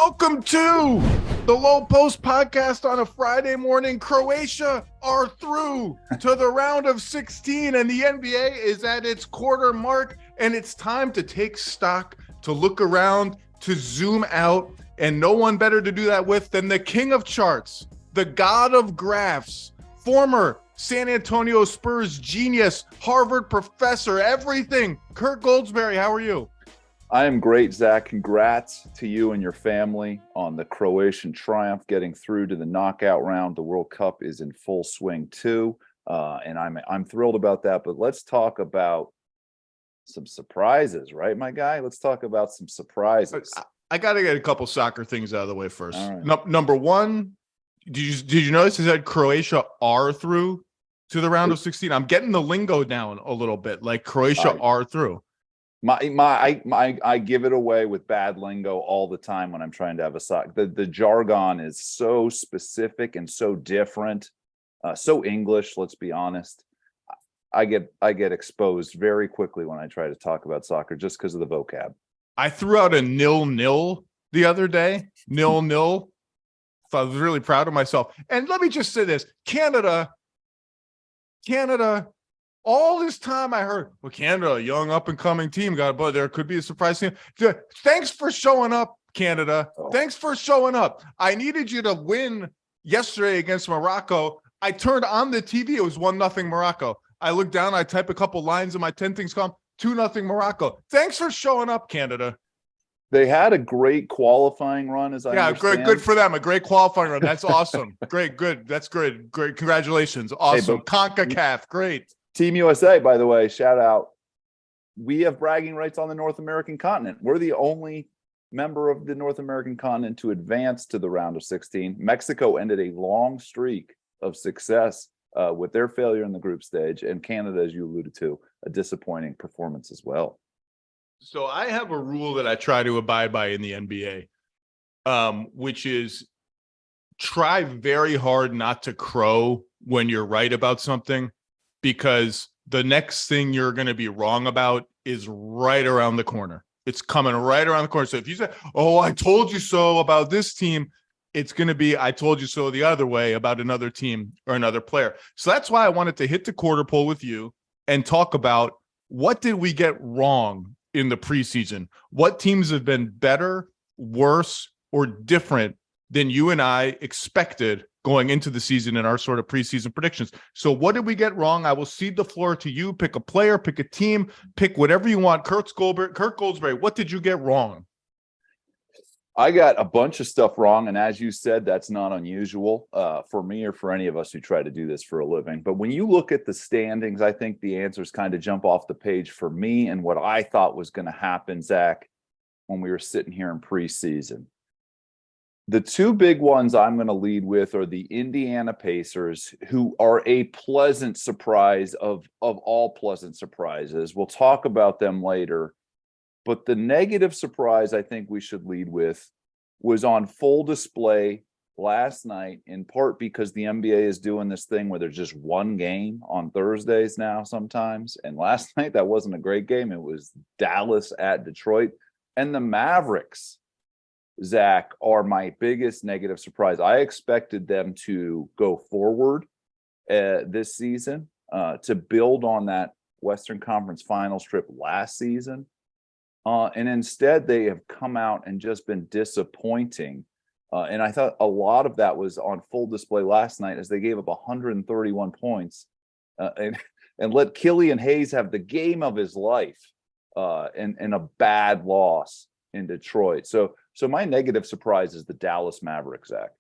Welcome to the Lowe Post podcast on a Friday morning. Croatia are through to the round of 16, and the NBA is at its quarter mark, and it's time to take stock, to look around, to zoom out, and no one better to do that with than the king of charts, the god of graphs, former San Antonio Spurs genius, Harvard professor, everything. Kirk Goldsberry, how are you? I am great, Zach. Congrats to you and your family on the Croatian triumph, getting through to the knockout round. The World Cup is in full swing too, and I'm thrilled about that. But let's talk about some surprises, right, my guy? Let's talk about some surprises. I got to get a couple soccer things out of the way first. Right. Number one, did you notice it said Croatia are through to the round of 16? I'm getting the lingo down a little bit, like Croatia are through. I give it away with bad lingo all the time when I'm trying to have a sock. The jargon is so specific and so different, so English. Let's be honest. I get exposed very quickly when I try to talk about soccer just because of the vocab. I threw out a 0-0 the other day. 0-0. So I was really proud of myself. And let me just say this: Canada. All this time I heard, well, Canada, a young up-and-coming team, but there could be a surprise team. Thanks for showing up, Canada. Thanks for showing up. I needed you to win yesterday against Morocco. I turned on the TV. It was 1-0 Morocco. I looked down. I type a couple lines in my 10 things column. 2-0 Morocco. Thanks for showing up, Canada. They had a great qualifying run, as I understand. Yeah, good for them. A great qualifying run. That's awesome. Good. That's good. Great. Congratulations. Awesome. Hey, CONCACAF. Great. Team USA, by the way, shout out. We have bragging rights on the North American continent. We're the only member of the North American continent to advance to the round of 16. Mexico ended a long streak of success with their failure in the group stage, and Canada, as you alluded to, a disappointing performance as well. So I have a rule that I try to abide by in the NBA, which is try very hard not to crow when you're right about something, because the next thing you're going to be wrong about is right around the corner. It's coming right around the corner. So if you say, oh, I told you so about this team, it's going to be, I told you so the other way about another team or another player. So that's why I wanted to hit the quarter pole with you and talk about what did we get wrong in the preseason? What teams have been better, worse, or different than you and I expected going into the season in our sort of preseason predictions? So what did we get wrong? I will cede the floor to you. Pick a player, pick a team, pick whatever you want. Kirk Goldsberry, what did you get wrong? I got a bunch of stuff wrong, and as you said, that's not unusual for me or for any of us who try to do this for a living. But when you look at the standings, I think the answers kind of jump off the page for me and what I thought was going to happen, Zach, when we were sitting here in preseason. The two big ones I'm going to lead with are the Indiana Pacers, who are a pleasant surprise of all pleasant surprises. We'll talk about them later. But the negative surprise I think we should lead with was on full display last night, in part because the NBA is doing this thing where there's just one game on Thursdays now sometimes. And last night, that wasn't a great game. It was Dallas at Detroit. And the Mavericks, Zach, are my biggest negative surprise. I expected them to go forward this season, to build on that Western Conference Finals trip last season. And instead, they have come out and just been disappointing. And I thought a lot of that was on full display last night as they gave up 131 points and let Killian Hayes have the game of his life and a bad loss in Detroit. So my negative surprise is the Dallas Mavericks, Zach.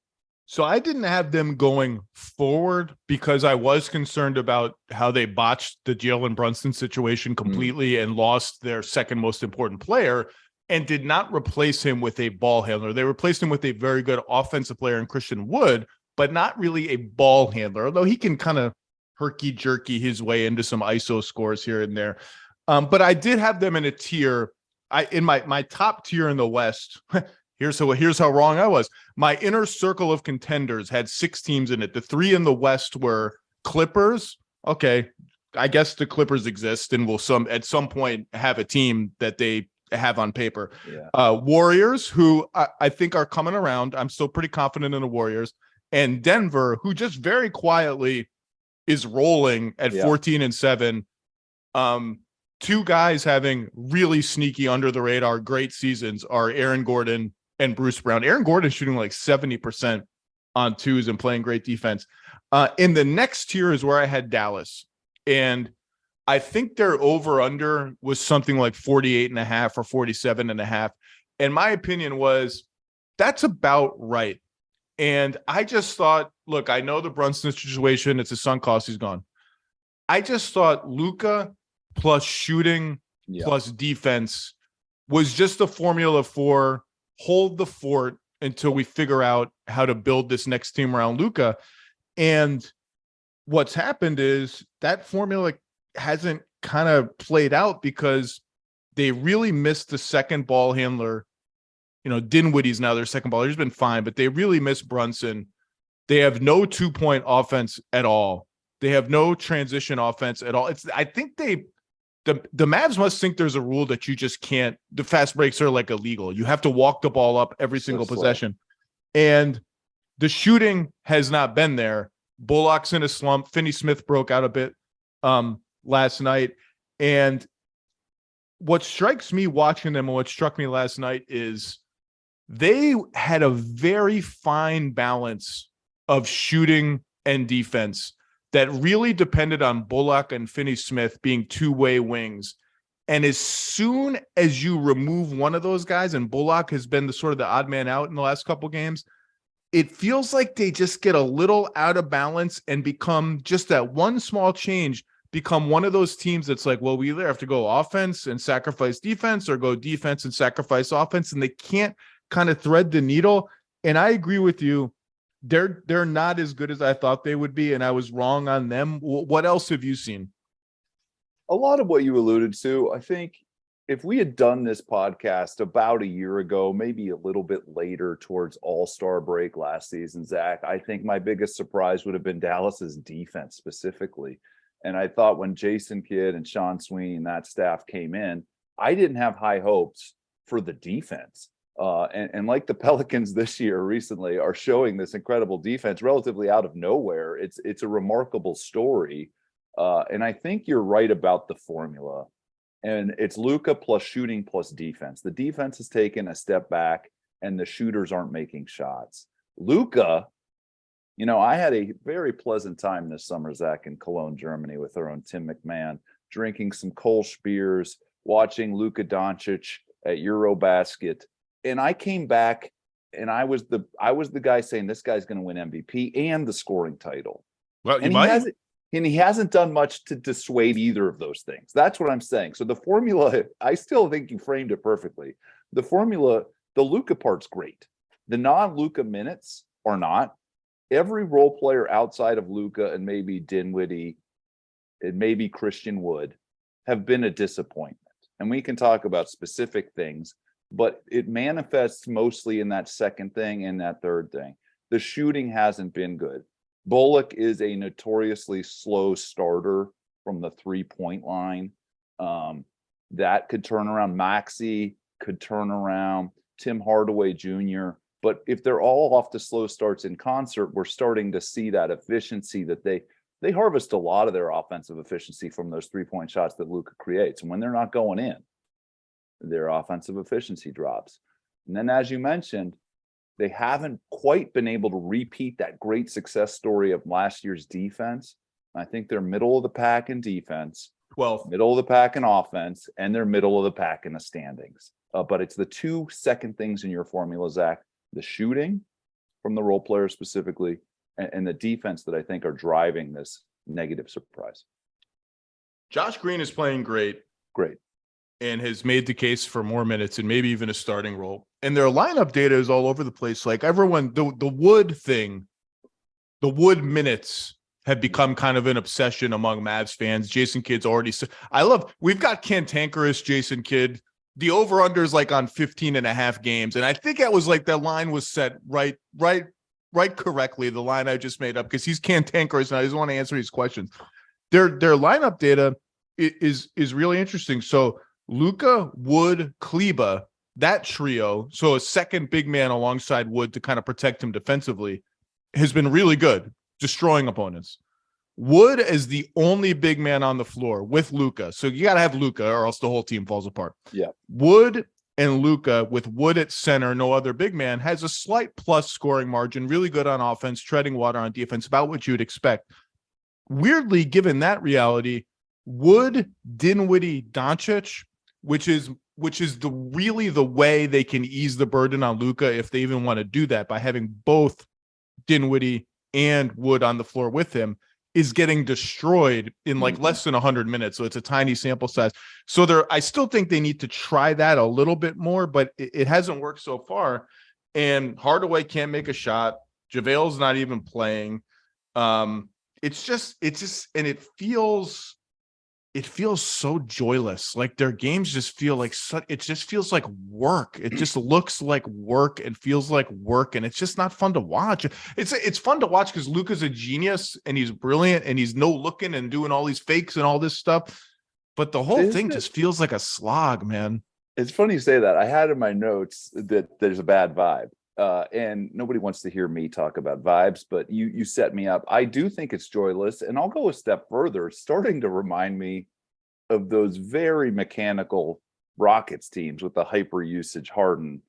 So I didn't have them going forward because I was concerned about how they botched the Jalen Brunson situation completely and lost their second most important player and did not replace him with a ball handler. They replaced him with a very good offensive player in Christian Wood, but not really a ball handler, although he can kind of herky-jerky his way into some ISO scores here and there. But I did have them in a tier. In my top tier in the West, here's how wrong I was. My inner circle of contenders had 6 teams in it. The 3 in the West were Clippers. Okay, I guess the Clippers exist and will at some point have a team that they have on paper. Yeah. Warriors, who I think are coming around. I'm still pretty confident in the Warriors. And Denver, who just very quietly is rolling at 14-7. Two guys having really sneaky under the radar great seasons are Aaron Gordon and Bruce Brown. Aaron Gordon shooting like 70% on twos and playing great defense. In the next tier is where I had Dallas. And I think their over-under was something like 48.5 or 47.5. And my opinion was that's about right. And I just thought, look, I know the Brunson situation. It's his sunk cost. He's gone. I just thought Luka plus shooting plus defense was just a formula for hold the fort until we figure out how to build this next team around Luka. And what's happened is that formula hasn't kind of played out because they really missed the second ball handler. You know, Dinwiddie's now their second baller. He's been fine, but they really miss Brunson. They have no 2-point offense at all. They have no transition offense at all. I think the Mavs must think there's a rule that you just can't. The fast breaks are like illegal. You have to walk the ball up every single possession. And the shooting has not been there. Bullock's in a slump. Finney-Smith broke out a bit last night. And what strikes me watching them and what struck me last night is they had a very fine balance of shooting and defense that really depended on Bullock and Finney-Smith being two-way wings. And as soon as you remove one of those guys, and Bullock has been the sort of the odd man out in the last couple games, it feels like they just get a little out of balance and become just that one small change, become one of those teams that's like, well, we either have to go offense and sacrifice defense or go defense and sacrifice offense. And they can't kind of thread the needle. And I agree with you. They're not as good as I thought they would be, and I was wrong on them. What else have you seen? A lot of what you alluded to. I think if we had done this podcast about a year ago, maybe a little bit later towards All-Star break last season, Zach, I think my biggest surprise would have been Dallas's defense specifically. And I thought when Jason Kidd and Sean Sweeney and that staff came in, I didn't have high hopes for the defense. And like the Pelicans this year recently are showing this incredible defense relatively out of nowhere. It's a remarkable story. And I think you're right about the formula. And it's Luka plus shooting plus defense. The defense has taken a step back and the shooters aren't making shots. Luka, you know, I had a very pleasant time this summer, Zach, in Cologne, Germany with our own Tim McMahon, drinking some Kolsch beers, watching Luka Doncic at Eurobasket. And I came back and I was the guy saying this guy's going to win MVP and the scoring title. Well, he hasn't done much to dissuade either of those things. That's what I'm saying. So the formula, I still think you framed it perfectly. The formula, the Luka part's great. The non-Luka minutes are not. Every role player outside of Luka and maybe Dinwiddie and maybe Christian Wood have been a disappointment. And we can talk about specific things, but it manifests mostly in that second thing and that third thing. The shooting hasn't been good. Bullock is a notoriously slow starter from the 3-point line. That could turn around. Maxey could turn around. Tim Hardaway Jr. But if they're all off to slow starts in concert, we're starting to see that efficiency that they harvest a lot of their offensive efficiency from those 3-point shots that Luka creates. And when they're not going in, their offensive efficiency drops. And then, as you mentioned, they haven't quite been able to repeat that great success story of last year's defense. I think they're middle of the pack in defense, 12th, middle of the pack in offense, and they're middle of the pack in the standings. But it's the two second things in your formula, Zach, the shooting from the role players specifically, and the defense that I think are driving this negative surprise. Josh Green is playing great. Great. And has made the case for more minutes and maybe even a starting role. And their lineup data is all over the place. Like everyone, the Wood thing, the Wood minutes have become kind of an obsession among Mavs fans. Jason Kidd's already. We've got cantankerous Jason Kidd. The over-under is like on 15.5 games. And I think that was like that line was set right correctly. The line I just made up because he's cantankerous and I just want to answer these questions. Their lineup data is really interesting. So Luka, Wood, Kleba, that trio, so a second big man alongside Wood to kind of protect him defensively, has been really good, destroying opponents. Wood is the only big man on the floor with Luka. So you got to have Luka or else the whole team falls apart. Yeah. Wood and Luka with Wood at center, no other big man, has a slight plus scoring margin, really good on offense, treading water on defense, about what you'd expect. Weirdly, given that reality, Wood, Dinwiddie, Doncic, which is really the way they can ease the burden on Luka if they even want to do that, by having both Dinwiddie and Wood on the floor with him, is getting destroyed in like less than 100 minutes. So it's a tiny sample size. So I still think they need to try that a little bit more, but it hasn't worked so far. And Hardaway can't make a shot. JaVale's not even playing. It's just, and it feels so joyless. Like their games just feel like it just feels like work. It just looks like work and feels like work, and it's just not fun to watch. It's fun to watch because Luka's a genius and he's brilliant and he's no looking and doing all these fakes and all this stuff. But the whole thing just feels like a slog, man. It's funny you say that. I had in my notes that there's a bad vibe. And nobody wants to hear me talk about vibes, but you set me up. I do think it's joyless, and I'll go a step further. It's starting to remind me of those very mechanical Rockets teams with the hyper usage Harden.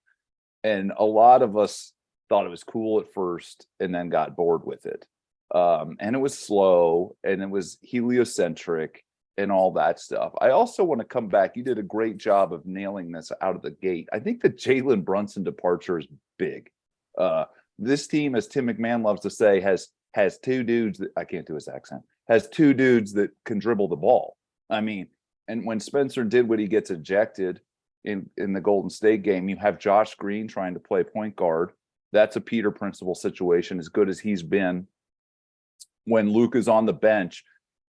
And a lot of us thought it was cool at first and then got bored with it. And it was slow and it was heliocentric and all that stuff. I also want to come back. You did a great job of nailing this out of the gate. I think the Jalen Brunson departure is big. This team, as Tim McMahon loves to say, has two dudes that, I can't do his accent, has two dudes that can dribble the ball. I mean, and when Spencer Dinwiddie gets ejected in the Golden State game, you have Josh Green trying to play point guard. That's a Peter Principle situation, as good as he's been. When Luke is on the bench,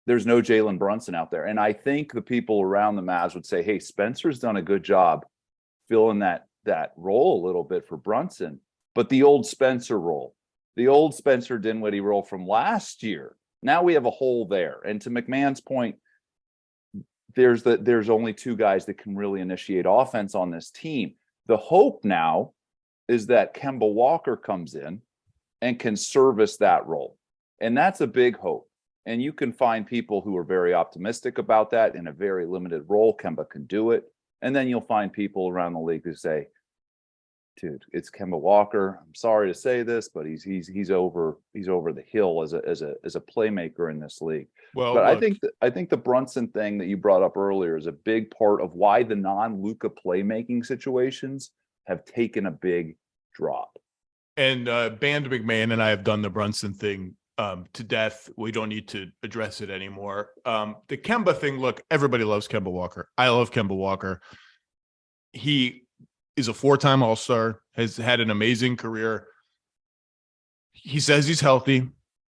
there's no Jalen Brunson out there. And I think the people around the Mavs would say, hey, Spencer's done a good job filling that role a little bit for Brunson. But the old Spencer role, the old Spencer Dinwiddie role from last year, now we have a hole there. And to McMahon's point, there's only two guys that can really initiate offense on this team. The hope now is that Kemba Walker comes in and can service that role. And that's a big hope. And you can find people who are very optimistic about that in a very limited role. Kemba can do it. And then you'll find people around the league who say, dude, it's Kemba Walker. I'm sorry to say this, but he's over the hill as a playmaker in this league. Well, but look, I think the Brunson thing that you brought up earlier is a big part of why the non-Luka playmaking situations have taken a big drop. And Band McMahon and I have done the Brunson thing to death. We don't need to address it anymore. The Kemba thing, look, everybody loves Kemba Walker. I love Kemba Walker. He is a 4-time All-Star, has had an amazing career. He says he's healthy.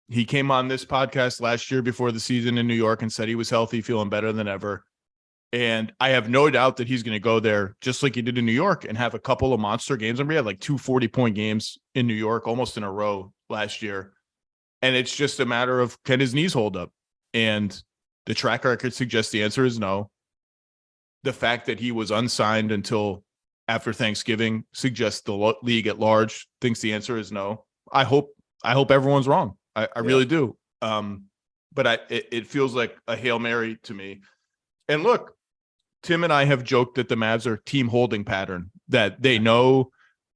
He came on this podcast last year before the season in New York and said he was healthy, feeling better than ever. And I have no doubt that he's going to go there just like he did in New York and have a couple of monster games. Remember, he had like 2 40-point games in New York almost in a row last year. And it's just a matter of, can his knees hold up? And the track record suggests the answer is no. The fact that he was unsigned until after Thanksgiving suggests the league at large thinks the answer is no. I hope everyone's wrong. I really do. But it feels like a Hail Mary to me. And look, Tim and I have joked that the Mavs are team holding pattern, that they know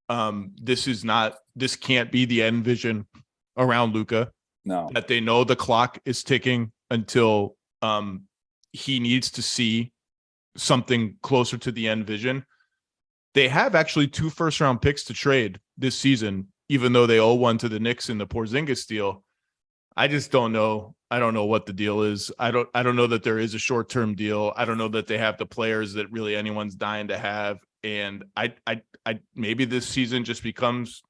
this can't be the end vision around Luka. No. That they know the clock is ticking until he needs to see something closer to the end vision. They have actually 2 first-round picks to trade this season, even though they owe one to the Knicks in the Porzingis deal. I just don't know. I don't know what the deal is. I don't know that there is a short-term deal. I don't know that they have the players that really anyone's dying to have. And I maybe this season just becomes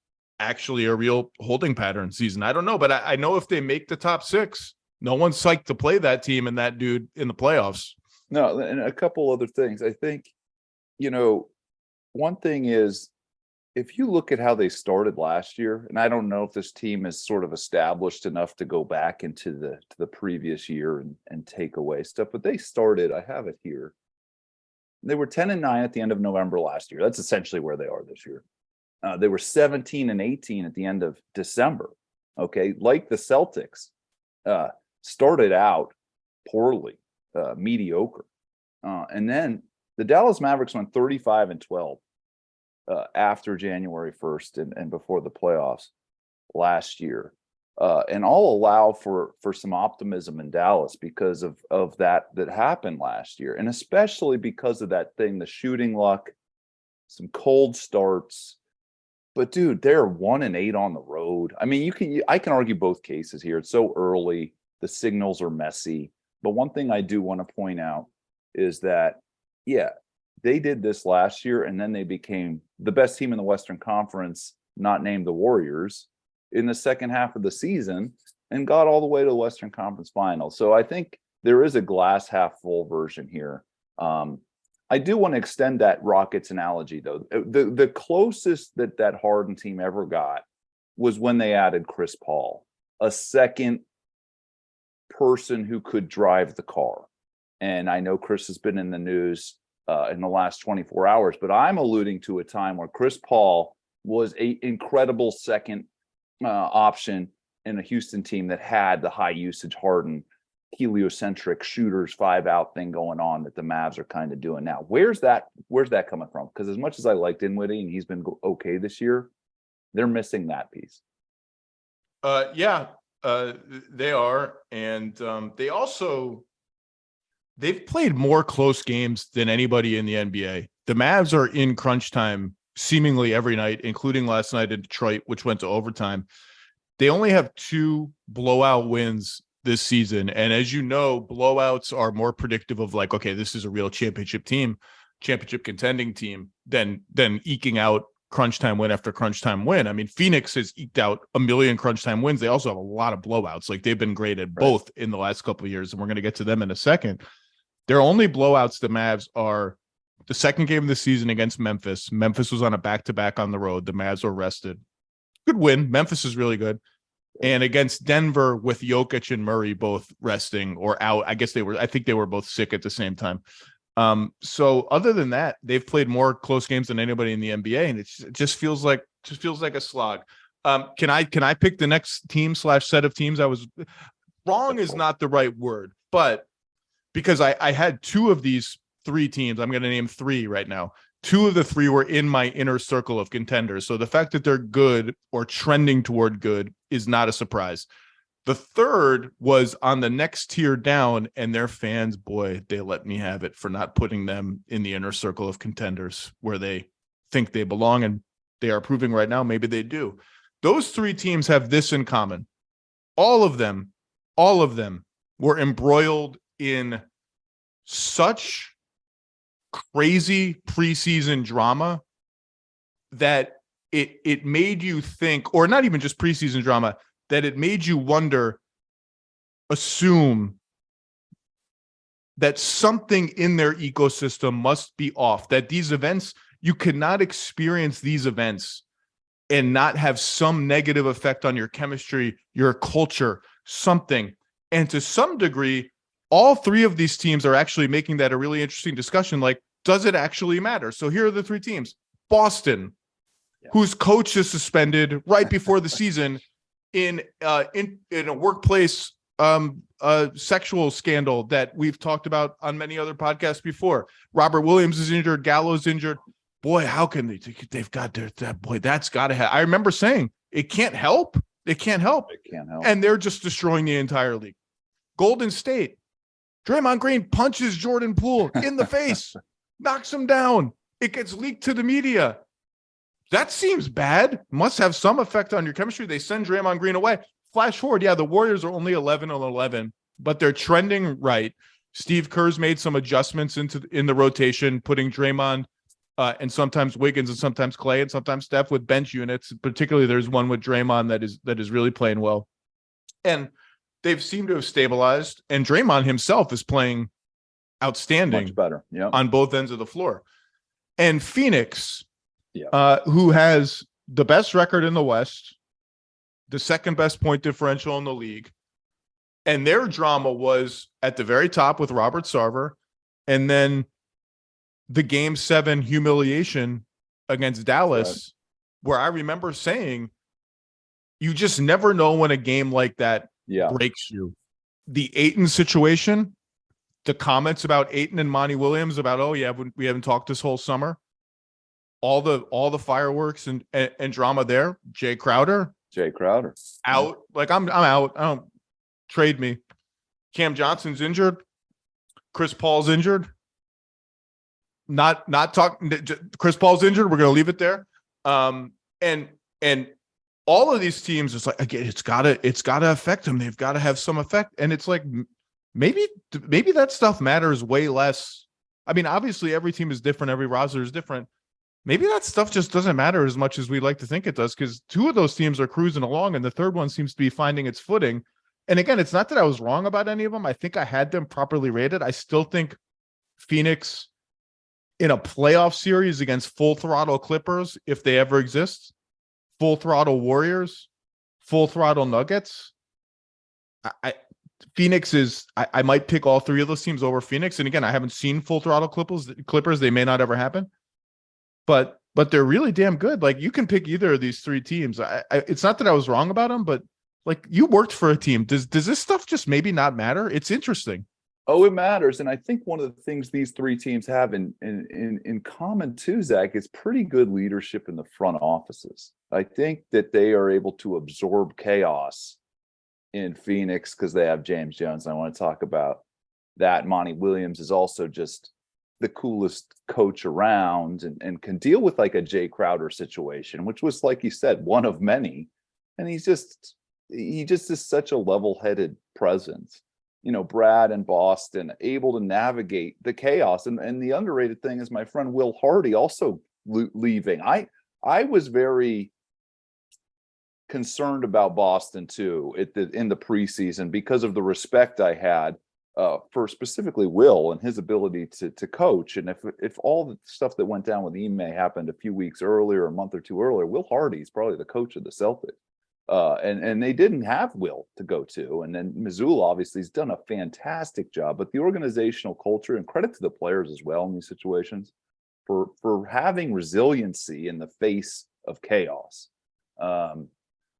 actually a real holding pattern season. I don't know, but I know if they make the top 6, no one's psyched to play that team and that dude in the playoffs. No, and a couple other things. I think, one thing is, if you look at how they started last year, and I don't know if this team is sort of established enough to go back into the previous year and take away stuff, but they started, I have it here, They were 10-9 at the end of November last year. That's essentially where they are this year. They were 17-18 at the end of December. Okay, like the Celtics, started out poorly, mediocre, and then the Dallas Mavericks went 35-12 after January 1st and before the playoffs last year. And I'll allow for some optimism in Dallas because of that happened last year, and especially because of that thing, the shooting luck, some cold starts. But dude, they're 1-8 on the road. I mean, I can argue both cases here. It's so early, the signals are messy. But one thing I do want to point out is that, yeah, they did this last year, and then they became the best team in the Western Conference, not named the Warriors, in the second half of the season, and got all the way to the Western Conference Finals. So I think there is a glass half full version here. I do want to extend that Rockets analogy, though. The closest that Harden team ever got was when they added Chris Paul, a second person who could drive the car. And I know Chris has been in the news in the last 24 hours, but I'm alluding to a time where Chris Paul was an incredible second option in a Houston team that had the high usage Harden, heliocentric shooters 5-out thing going on that the Mavs are kind of doing now. Where's that coming from? Because as much as I like Dinwiddie and he's been okay this year, they're missing that piece. They are. And they've played more close games than anybody in the NBA. The Mavs are in crunch time seemingly every night, including last night in Detroit, which went to overtime. They only have 2 blowout wins this season. And as you know, blowouts are more predictive of like, okay, this is a real championship contending team than eking out crunch time win after crunch time win. I mean, Phoenix has eked out a million crunch time wins. They also have a lot of blowouts. Like they've been great at both in the last couple of years. And we're going to get to them in a second. Their only blowouts, the Mavs, are the second game of the season against Memphis. Memphis was on a back-to-back on the road. The Mavs were rested. Good win. Memphis is really good. And against Denver with Jokic and Murray both resting or out. I think they were both sick at the same time. So other than that, they've played more close games than anybody in the NBA, and it just feels like a slog. Can I pick the next team / set of teams? I was wrong is not the right word, but because I had 2 of these 3 teams, I'm going to name 3 right now. 2 of the 3 were in my inner circle of contenders. So the fact that they're good or trending toward good is not a surprise. The third was on the next tier down, and their fans, boy, they let me have it for not putting them in the inner circle of contenders where they think they belong, and they are proving right now maybe they do. Those 3 teams have this in common. All of them were embroiled in such crazy preseason drama that it made you think, or not even just preseason drama, that it made you assume that something in their ecosystem must be off, that these events, you cannot experience these events and not have some negative effect on your chemistry, your culture, something. And to some degree, all 3 of these teams are actually making that a really interesting discussion. Like, does it actually matter? So here are the 3 teams. Boston, whose coach is suspended right before the season in a workplace sexual scandal that we've talked about on many other podcasts before. Robert Williams is injured. Gallo's injured. Boy, how can they've got that boy, that's got to have. I remember saying it can't help. It can't help. And they're just destroying the entire league. Golden State, Draymond Green punches Jordan Poole in the face, knocks him down. It gets leaked to the media. That seems bad. Must have some effect on your chemistry. They send Draymond Green away. Flash forward. Yeah, the Warriors are only 11-11, but they're trending right. Steve Kerr's made some adjustments in the rotation, putting Draymond and sometimes Wiggins and sometimes Clay and sometimes Steph with bench units. Particularly, there's one with Draymond that is really playing well. And they've seemed to have stabilized. And Draymond himself is playing outstanding. Much better. Yeah. On both ends of the floor. And Phoenix, who has the best record in the West, the second best point differential in the league. And their drama was at the very top with Robert Sarver. And then the Game 7 humiliation against Dallas, where I remember saying, you just never know when a game like that breaks you. The Ayton situation, the comments about Ayton and Monty Williams about, oh yeah, we haven't talked this whole summer. All the fireworks and drama there. Jay Crowder out. Like I'm out. I don't trade me. Cam Johnson's injured. Chris Paul's injured. Not talking. Chris Paul's injured. We're gonna leave it there. And all of these teams, it's like, again, it's gotta affect them. They've got to have some effect. And it's like, maybe that stuff matters way less. I mean, obviously every team is different. Every roster is different. Maybe that stuff just doesn't matter as much as we like to think it does, because two of those teams are cruising along and the third one seems to be finding its footing. And again, it's not that I was wrong about any of them. I think I had them properly rated. I still think Phoenix in a playoff series against full throttle Clippers, if they ever exist, full throttle Warriors, full throttle Nuggets. Phoenix is, I might pick all three of those teams over Phoenix. And again, I haven't seen full throttle Clippers. They may not ever happen, but they're really damn good. Like, you can pick either of these three teams. It's not that I was wrong about them, but like, you worked for a team. Does this stuff just maybe not matter? It's interesting. Oh, it matters. And I think one of the things these three teams have in common too, Zach, is pretty good leadership in the front offices. I think that they are able to absorb chaos in Phoenix because they have James Jones. And I want to talk about that. Monty Williams is also just the coolest coach around and can deal with like a Jay Crowder situation, which was, like you said, one of many. And he just is such a level-headed presence. You know, Brad and Boston able to navigate the chaos. And the underrated thing is my friend Will Hardy also leaving. I was very concerned about Boston too in the preseason because of the respect I had for specifically Will and his ability to coach. And if all the stuff that went down with Ime happened a few weeks earlier, a month or two earlier, Will Hardy is probably the coach of the Celtics. And they didn't have Will to go to. And then Mazzulla obviously has done a fantastic job, but the organizational culture, and credit to the players as well in these situations, for having resiliency in the face of chaos.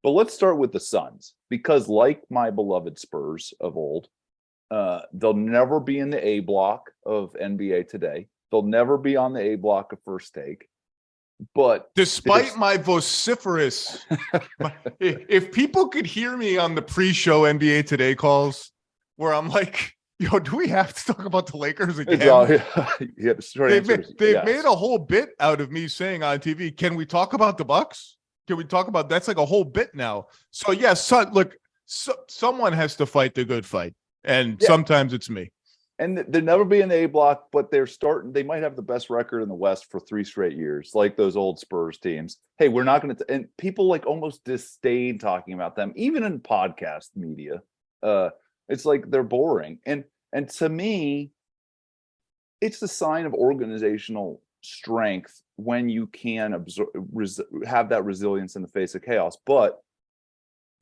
But let's start with the Suns, because like my beloved Spurs of old, they'll never be in the A block of NBA today. They'll never be on the A block of First Take. But despite my vociferous, if people could hear me on the pre-show NBA Today calls, where I'm like, yo, do we have to talk about the Lakers again? They've made a whole bit out of me saying on TV, can we talk about the Bucks? Can we talk about, that's like a whole bit now. So yes, look, someone has to fight the good fight. And sometimes it's me. And they'll never be in the A block, but they might have the best record in the West for 3 straight years, like those old Spurs teams. Hey, we're not going to, and people like almost disdain talking about them, even in podcast media. It's like they're boring. And to me, it's the sign of organizational strength when you can have that resilience in the face of chaos. But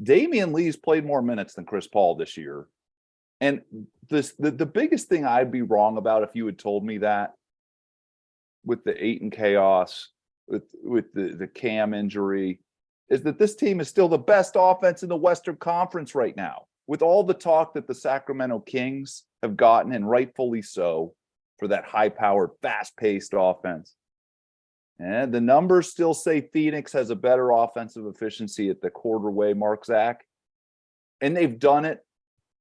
Damian Lee's played more minutes than Chris Paul this year. And the biggest thing I'd be wrong about if you had told me that with the Ayton chaos, with the Cam injury, is that this team is still the best offense in the Western Conference right now. With all the talk that the Sacramento Kings have gotten, and rightfully so, for that high-powered, fast-paced offense. And the numbers still say Phoenix has a better offensive efficiency at the quarter-way mark, Zach. And they've done it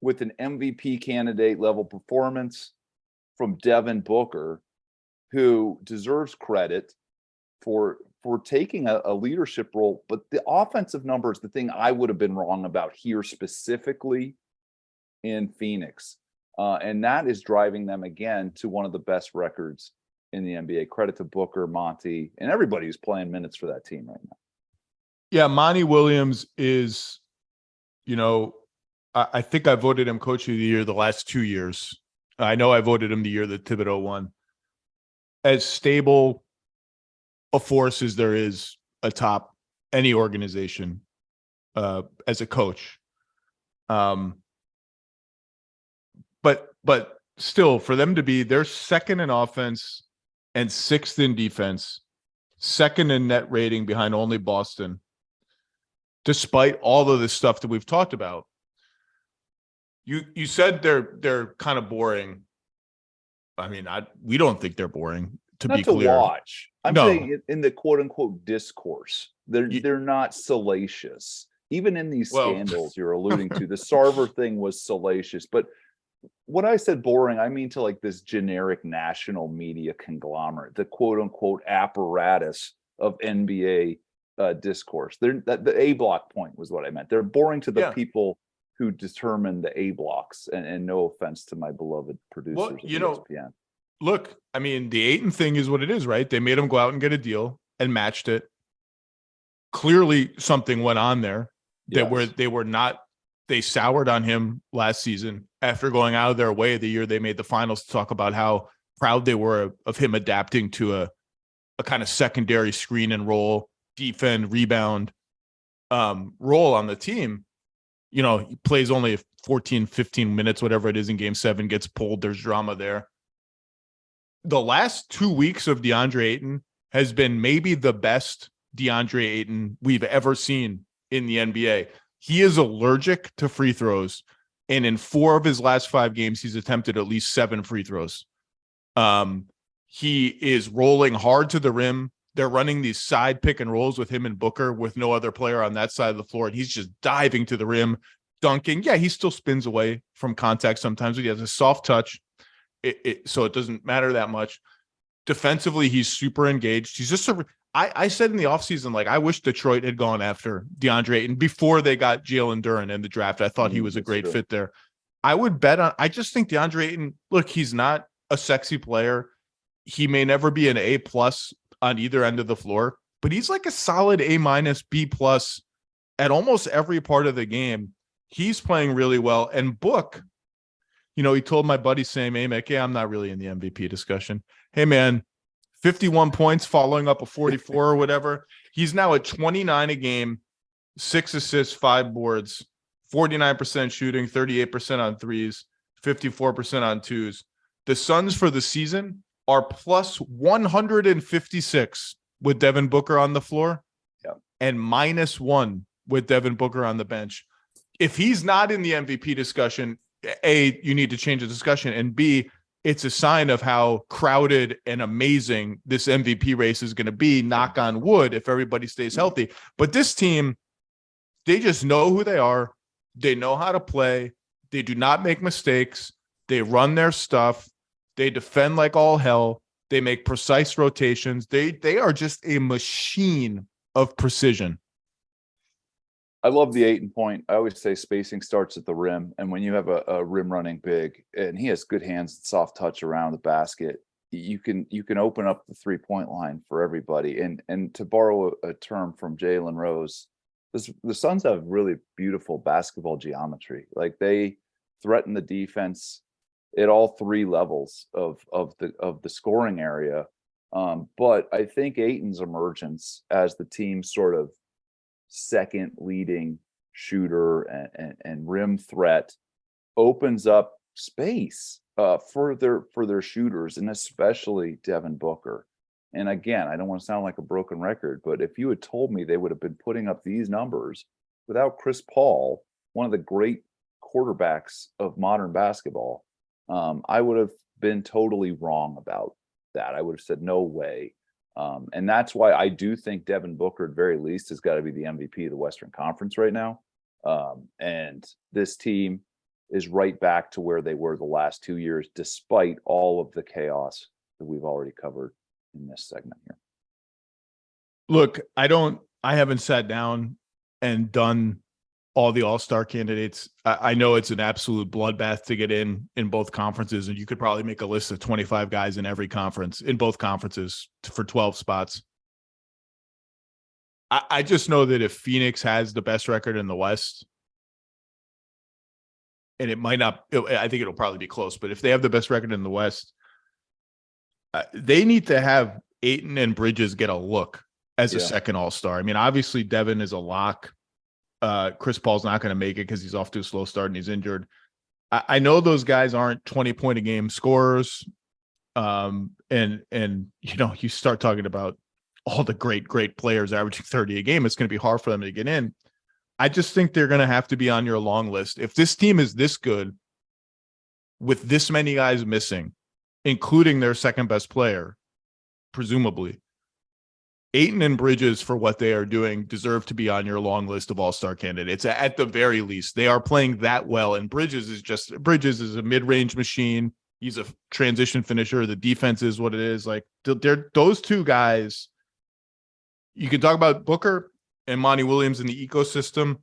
with an MVP candidate level performance from Devin Booker, who deserves credit for taking a leadership role. But the offensive numbers, the thing I would have been wrong about here specifically in Phoenix. And that is driving them again to one of the best records in the NBA. Credit to Booker, Monty, and everybody who's playing minutes for that team right now. Yeah, Monty Williams is, I think I voted him coach of the year the last 2 years. I know I voted him the year that Thibodeau won. As stable a force as there is atop any organization as a coach. But still, for them to be, they're second in offense and 6th in defense, 2nd in net rating behind only Boston, despite all of this stuff that we've talked about. You said they're kind of boring. I mean, we don't think they're boring, to Not be to clear. watch. I'm saying in the quote unquote discourse, they're not salacious. Even in these scandals you're alluding to, the Sarver thing was salacious. But when I said boring, I mean to like this generic national media conglomerate, the quote unquote apparatus of NBA discourse. The A block point was what I meant. They're boring to the people who determine the A blocks. And no offense to my beloved producers of ESPN. Look, I mean, the Ayton thing is what it is, right? They made him go out and get a deal and matched it. Clearly, something went on there that they soured on him last season after going out of their way the year they made the finals to talk about how proud they were of him adapting to a kind of secondary screen and roll, defend, rebound role on the team. You know, he plays only 14, 15 minutes, whatever it is in game 7, gets pulled. There's drama there. The last 2 weeks of DeAndre Ayton has been maybe the best DeAndre Ayton we've ever seen in the NBA. He is allergic to free throws, and in 4 of his last 5 games, he's attempted at least 7 free throws. He is rolling hard to the rim. They're running these side pick and rolls with him and Booker with no other player on that side of the floor, and he's just diving to the rim, dunking. Yeah, he still spins away from contact sometimes, but he has a soft touch. So it doesn't matter that much. Defensively, he's super engaged. He's just I said in the offseason, like, I wish Detroit had gone after DeAndre Ayton before they got Jalen Duren in the draft. I thought he was a great fit there. I would bet on, I just think DeAndre Ayton, look, he's not a sexy player. He may never be an A+ on either end of the floor, but he's like a solid A-, B+ at almost every part of the game. He's playing really well. And Book, you know, he told my buddy Sam Amick, yeah, I'm not really in the MVP discussion. Hey, man, 51 points following up a 44 or whatever. He's now at 29 a game, 6 assists, 5 boards, 49% shooting, 38% on threes, 54% on twos. The Suns for the season are plus 156 with Devin Booker on the floor and -1 with Devin Booker on the bench. If he's not in the MVP discussion, A, you need to change the discussion, and B, it's a sign of how crowded and amazing this MVP race is going to be, knock on wood, if everybody stays healthy. But this team, they just know who they are. They know how to play. They do not make mistakes. They run their stuff. They defend like all hell. They make precise rotations. They are just a machine of precision. I love the Ayton point. I always say spacing starts at the rim. And when you have a rim running big and he has good hands, soft touch around the basket, you can open up the 3-point line for everybody. And to borrow a term from Jalen Rose, the Suns have really beautiful basketball geometry. Like, they threaten the defense at all 3 levels of the scoring area. But I think Ayton's emergence as the team's sort of second leading shooter and rim threat opens up space for their shooters, and especially Devin Booker. And again, I don't want to sound like a broken record, but if you had told me they would have been putting up these numbers without Chris Paul, one of the great quarterbacks of modern basketball, I would have been totally wrong about that. I would have said no way. And that's why I do think Devin Booker, at very least, has got to be the MVP of the Western Conference right now. And this team is right back to where they were the last 2 years, despite all of the chaos that we've already covered in this segment here. Look, I haven't sat down and done all the all-star candidates. I know it's an absolute bloodbath to get in both conferences, and you could probably make a list of 25 guys in every conference, in both conferences, for 12 spots. I just know that if Phoenix has the best record in the West, and it might not, I think it'll probably be close, but if they have the best record in the West, they need to have Ayton and Bridges get a look as a second all-star. I mean, obviously Devin is a lock. Chris Paul's not going to make it because he's off to a slow start and he's injured. I know those guys aren't 20-point-a-game scorers. And you start talking about all the great players averaging 30 a game, it's going to be hard for them to get in. I just think they're going to have to be on your long list. If this team is this good with this many guys missing, including their second best player, presumably, Ayton and Bridges, for what they are doing, deserve to be on your long list of all-star candidates. At the very least, they are playing that well. And Bridges is a mid-range machine. He's a transition finisher. The defense is what it is. Like, they're those two guys. You can talk about Booker and Monty Williams in the ecosystem.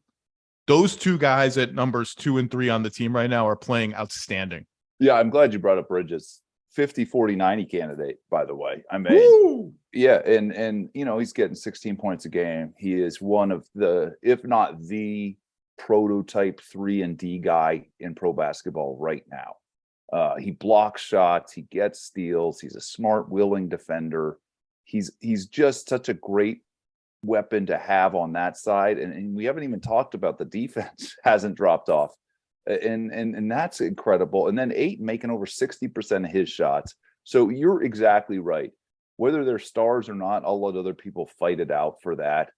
Those two guys at numbers 2 and 3 on the team right now are playing outstanding. Yeah, I'm glad you brought up Bridges. 50, 40, 90 candidate, by the way. I mean, Woo! Yeah, and he's getting 16 points a game. He is one of the, if not the prototype 3-and-D guy in pro basketball right now. He blocks shots, he gets steals, he's a smart, willing defender. He's just such a great weapon to have on that side. And we haven't even talked about the defense hasn't dropped off. And that's incredible. And then Ayton making over 60% of his shots. So you're exactly right. Whether they're stars or not, I'll let other people fight it out for that.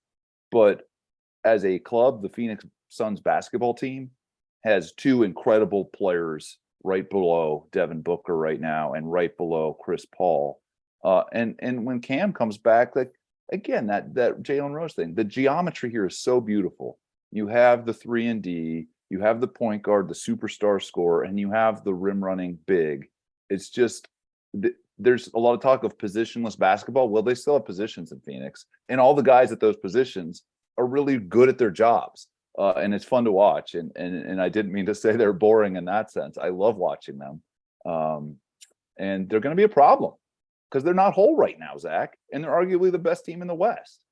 But as a club, the Phoenix Suns basketball team has two incredible players right below Devin Booker right now and right below Chris Paul. And when Cam comes back, like again, that Jalen Rose thing, the geometry here is so beautiful. You have the 3-and-D, you have the point guard, the superstar scorer, and you have the rim running big. It's just there's a lot of talk of positionless basketball. Well, they still have positions in Phoenix, and all the guys at those positions are really good at their jobs. And it's fun to watch. And I didn't mean to say they're boring in that sense. I love watching them. And they're going to be a problem because they're not whole right now, Zach. And they're arguably the best team in the West.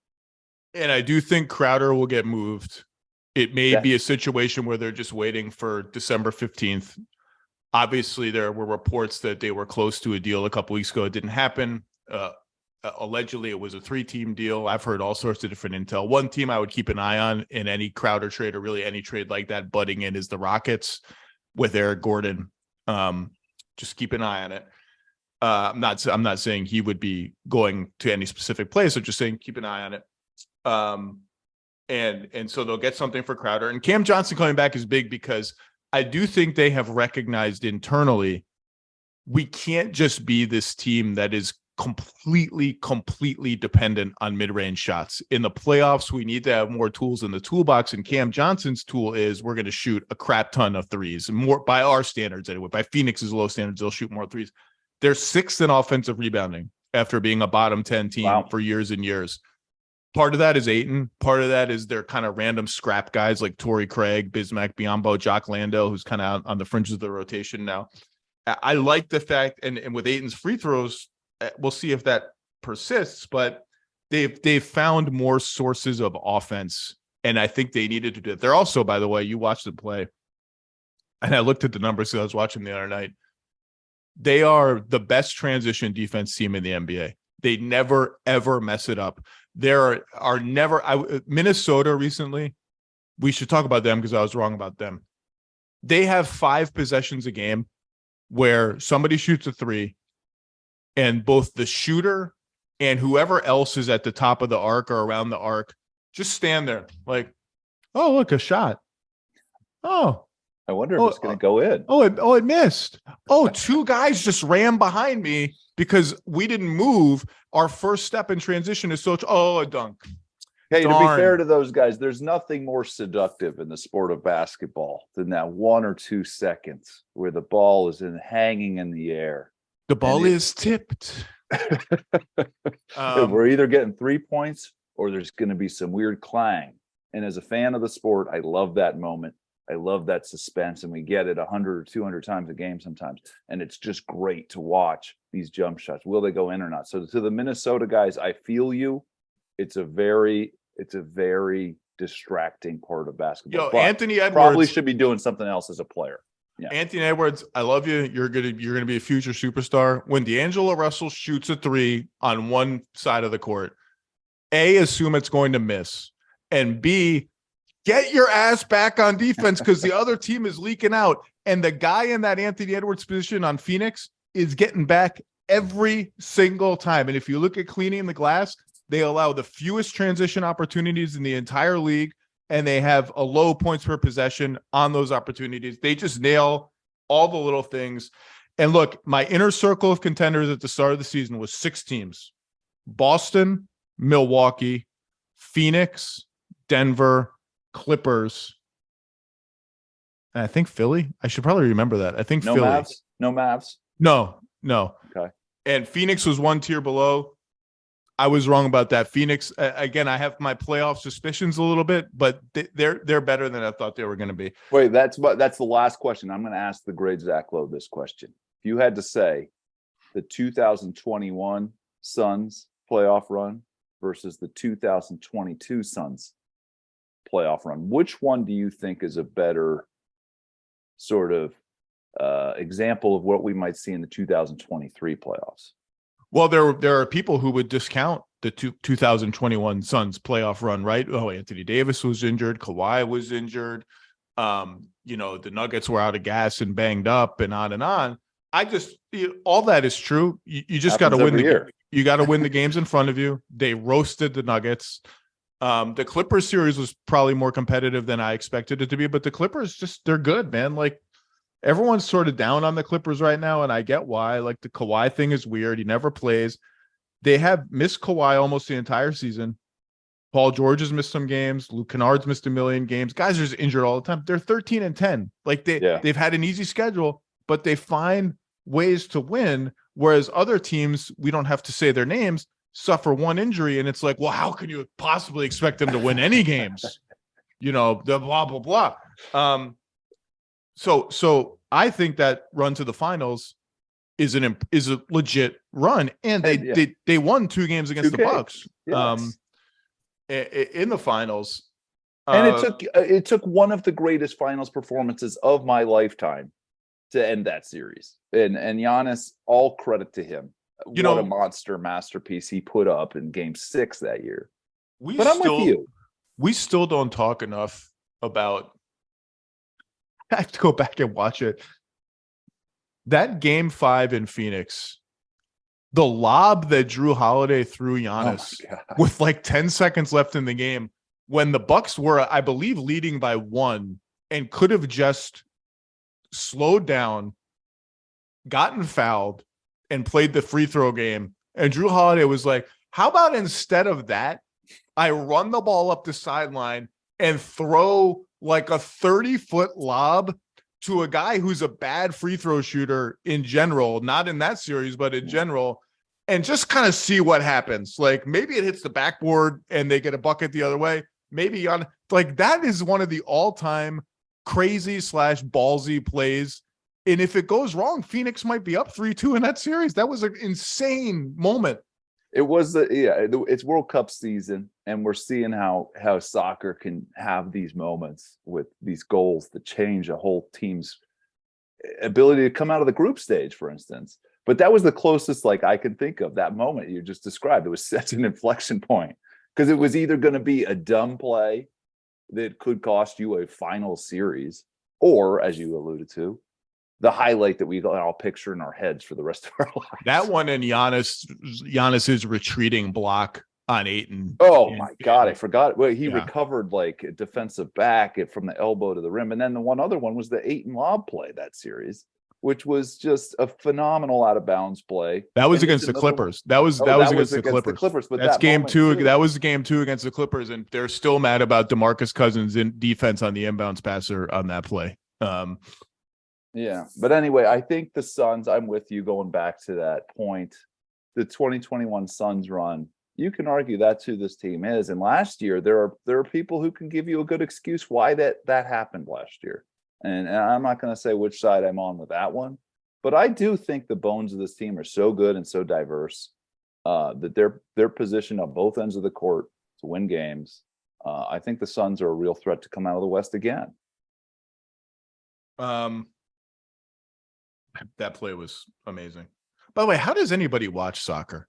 And I do think Crowder will get moved. It may be a situation where they're just waiting for December 15th. Obviously, there were reports that they were close to a deal a couple weeks ago. It didn't happen. Allegedly, it was a 3-team deal. I've heard all sorts of different intel. One team I would keep an eye on in any Crowder trade or really any trade like that butting in is the Rockets with Eric Gordon. Just keep an eye on it. I'm not saying he would be going to any specific place. I'm just saying keep an eye on it. And so they'll get something for Crowder. And Cam Johnson coming back is big because I do think they have recognized internally we can't just be this team that is completely dependent on mid-range shots. In the playoffs, we need to have more tools in the toolbox, and Cam Johnson's tool is we're going to shoot a crap ton of threes, more by our standards anyway. By Phoenix's low standards, they'll shoot more threes. They're 6th in offensive rebounding after being a bottom 10 team for years and years. Part of that is Ayton. Part of that is their kind of random scrap guys like Torrey Craig, Bismack Biyombo, Jock Landale, who's kind of on the fringes of the rotation now. I like the fact, and with Ayton's free throws, we'll see if that persists, but they've found more sources of offense, and I think they needed to do it. They're also, by the way, you watched them play, and I looked at the numbers because I was watching the other night. They are the best transition defense team in the NBA. They never, ever mess it up. There are never Minnesota recently. We should talk about them because I was wrong about them. They have 5 possessions a game where somebody shoots a 3 and both the shooter and whoever else is at the top of the arc or around the arc just stand there like, oh, look, a shot. Oh, I wonder if it's going to go in. It missed. Oh, 2 guys just ran behind me because we didn't move. Our first step in transition is a dunk. Hey, Darn. To be fair to those guys, there's nothing more seductive in the sport of basketball than that 1 or 2 seconds where the ball is hanging in the air. The ball is tipped. We're either getting 3 points or there's going to be some weird clang. And as a fan of the sport, I love that moment. I love that suspense, and we get it 100 or 200 times a game sometimes. And it's just great to watch these jump shots. Will they go in or not? So to the Minnesota guys, I feel you. It's a very distracting part of basketball. Anthony Edwards probably should be doing something else as a player. Yeah. Anthony Edwards, I love you. You're gonna be a future superstar. When D'Angelo Russell shoots a 3 on one side of the court, A, assume it's going to miss, and B, get your ass back on defense because the other team is leaking out. And the guy in that Anthony Edwards position on Phoenix is getting back every single time. And if you look at cleaning the glass, they allow the fewest transition opportunities in the entire league, and they have a low points per possession on those opportunities. They just nail all the little things. And look, my inner circle of contenders at the start of the season was 6 teams: Boston, Milwaukee, Phoenix, Denver, Clippers, and I think Philly. I should probably remember that. I think No Philly. Mavs? No Mavs? No. Okay. And Phoenix was 1 tier below. I was wrong about that. Phoenix, again, I have my playoff suspicions a little bit, but they're better than I thought they were going to be. Wait, that's the last question. I'm going to ask the great Zach Lowe this question. If you had to say the 2021 Suns playoff run versus the 2022 Suns playoff run, which one do you think is a better sort of example of what we might see in the 2023 playoffs? Well, there are people who would discount the 2021 Suns playoff run, right? Oh, Anthony Davis was injured. Kawhi was injured. The Nuggets were out of gas and banged up and on and on. All that is true. You just got to win the year. You got to win the games in front of you. They roasted the Nuggets. The Clippers series was probably more competitive than I expected it to be, but the Clippers they're good, man. Like, everyone's sort of down on the Clippers right now, and I get why. Like, the Kawhi thing is weird. He never plays. They have missed Kawhi almost the entire season. Paul George has missed some games. Luke Kennard's missed a million games. Guys are just injured all the time. They're 13-10. Like, they've had an easy schedule, but they find ways to win, whereas other teams, we don't have to say their names, suffer one injury, and it's like, well, how can you possibly expect them to win any games? The blah, blah, blah. So I think that run to the finals is a legit run, and they won 2 games against the Bucks in the finals, and it took one of the greatest finals performances of my lifetime to end that series. And Giannis, all credit to him. What a monster masterpiece he put up in Game 6 that year. But I'm with you. We still don't talk enough about. I have to go back and watch it. That Game 5 in Phoenix, the lob that Drew Holiday threw Giannis with like 10 seconds left in the game, when the Bucks were, I believe, leading by 1 and could have just slowed down, gotten fouled, and played the free throw game. And Drew Holiday was like, how about instead of that, I run the ball up the sideline and throw like a 30-foot lob to a guy who's a bad free throw shooter in general, not in that series, but in general, and just kind of see what happens. Like, maybe it hits the backboard and they get a bucket the other way. Maybe that is one of the all-time crazy / ballsy plays. And if it goes wrong, Phoenix might be up 3-2 in that series. That was an insane moment. It was it's World Cup season, and we're seeing how soccer can have these moments with these goals that change a whole team's ability to come out of the group stage, for instance. But that was the closest I can think of that moment you just described. It was such an inflection point, because it was either going to be a dumb play that could cost you a final series, or, as you alluded to, the highlight that we all picture in our heads for the rest of our lives. That one, and Giannis's retreating block on Ayton. Oh my God, I forgot. Well, he recovered like a defensive back from the elbow to the rim. And then the one other one was the Ayton lob play that series, which was just a phenomenal out of bounds play. That was against the Clippers. That was against the Clippers. But that's Game 2. That was Game 2 against the Clippers, and they're still mad about DeMarcus Cousins in defense on the inbounds passer on that play. Yeah, but anyway, I think the Suns, I'm with you going back to that point. The 2021 Suns run, you can argue that's who this team is. And last year, there are people who can give you a good excuse why that happened last year. And I'm not going to say which side I'm on with that one, but I do think the bones of this team are so good and so diverse that they're positioned on both ends of the court to win games. I think the Suns are a real threat to come out of the West again. That play was amazing. By the way, how does anybody watch soccer?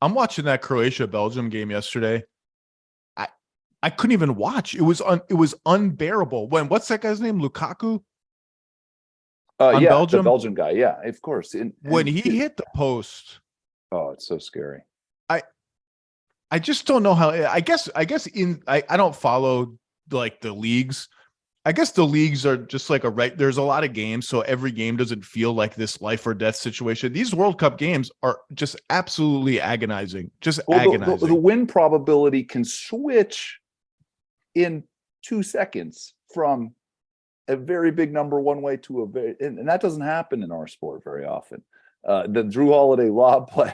I'm watching that Croatia-Belgium game yesterday. I couldn't even watch. It was unbearable. What's that guy's name? Lukaku? on Yeah, Belgium? the Belgian guy. Yeah, of course. When he hit the post, oh, it's so scary. I just don't know how. I guess I don't follow like the leagues. I guess the leagues are just like there's a lot of games, so every game doesn't feel like this life or death situation. These World Cup games are just absolutely agonizing. Just agonizing. The win probability can switch in 2 seconds from a very big number one way to a very, and that doesn't happen in our sport very often. The Drew Holiday lob play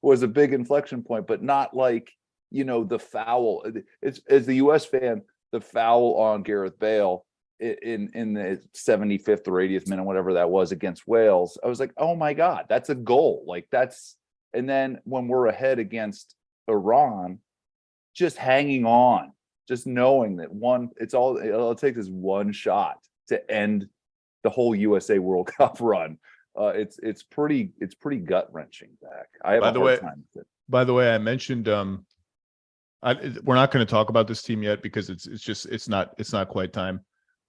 was a big inflection point, but not like, the foul. It's, as the U.S. fan, the foul on Gareth Bale in the 75th or 80th minute, whatever that was, against Wales. I was like, oh my God, that's a goal. Like that's, and then when we're ahead against Iran, just hanging on, just knowing that all it takes is one shot to end the whole USA World Cup run. It's pretty gut wrenching, Zach. I have a hard time with it. By the way, I mentioned we're not going to talk about this team yet because it's not quite time.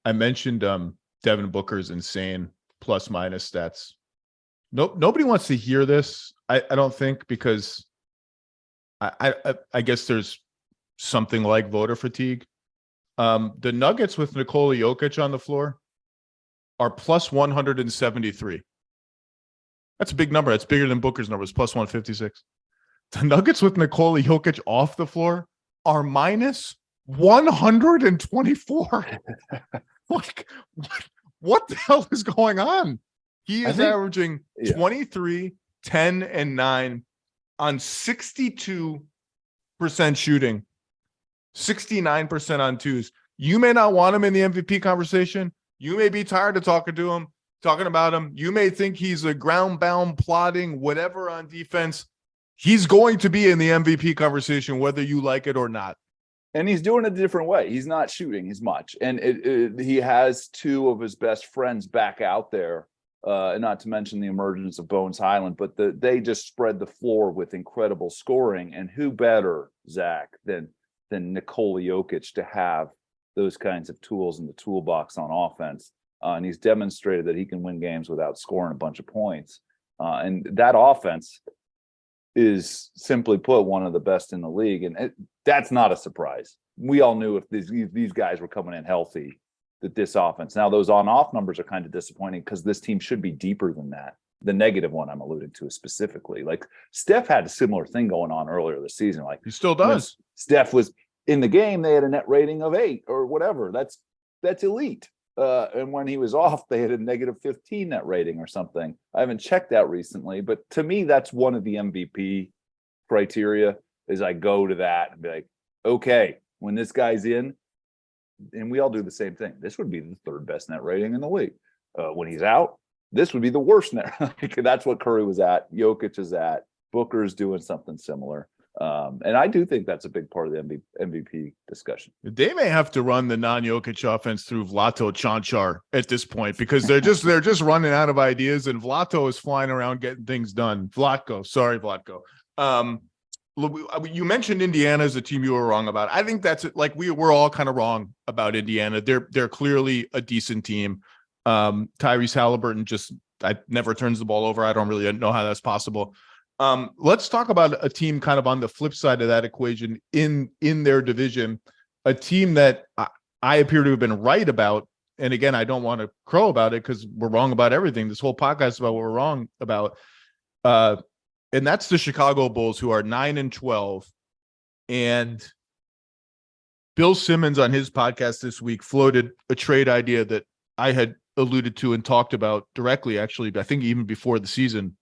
I mentioned Devin Booker's insane plus minus stats. Nobody wants to hear this. I don't think, because I guess there's something like voter fatigue. The Nuggets with Nikola Jokic on the floor are plus 173. That's a big number. That's bigger than Booker's numbers, plus 156. The Nuggets with Nikola Jokic off the floor are minus 124. Like, what the hell is going on? He is averaging 23, 10, and 9 on 62% shooting, 69% on twos. You may not want him in the MVP conversation. You may be tired of talking about him. You may think he's a ground-bound, plotting, whatever on defense. He's going to be in the MVP conversation, whether you like it or not. And he's doing it a different way. He's not shooting as much. And he has two of his best friends back out there, and not to mention the emergence of Bones Highland. But they just spread the floor with incredible scoring. And who better, Zach, than Nikola Jokic to have those kinds of tools in the toolbox on offense. And he's demonstrated that he can win games without scoring a bunch of points. And that offense is, simply put, one of the best in the league. And that's not a surprise. We all knew if these guys were coming in healthy, that this offense, now those on-off numbers are kind of disappointing because this team should be deeper than that. The negative one I'm alluding to is specifically, like, Steph had a similar thing going on earlier this season. Like, he still does. Steph was in the game, they had a net rating of 8 or whatever. That's elite. And when he was off, they had a negative 15 net rating or something. I haven't checked that recently, but to me, that's one of the MVP criteria. Is I go to that and be like, okay, when this guy's in, and we all do the same thing, this would be the third best net rating in the league. When he's out, this would be the worst net. That's what Curry was at. Jokic is at. Booker's doing something similar. And I do think that's a big part of the MVP discussion. They may have to run the non-Jokic offense through Vlato Chanchar at this point, because they're just running out of ideas, and Vlato is flying around getting things done. Vlatko. You mentioned Indiana as a team you were wrong about. I think that's like we're all kind of wrong about Indiana. They're clearly a decent team. Tyrese Halliburton never turns the ball over. I don't really know how that's possible. Let's talk about a team kind of on the flip side of that equation in their division, a team that I appear to have been right about. And again, I don't want to crow about it because we're wrong about everything. This whole podcast is about what we're wrong about. And that's the Chicago Bulls, who are 9-12. And Bill Simmons on his podcast this week floated a trade idea that I had alluded to and talked about directly, actually, I think even before the season.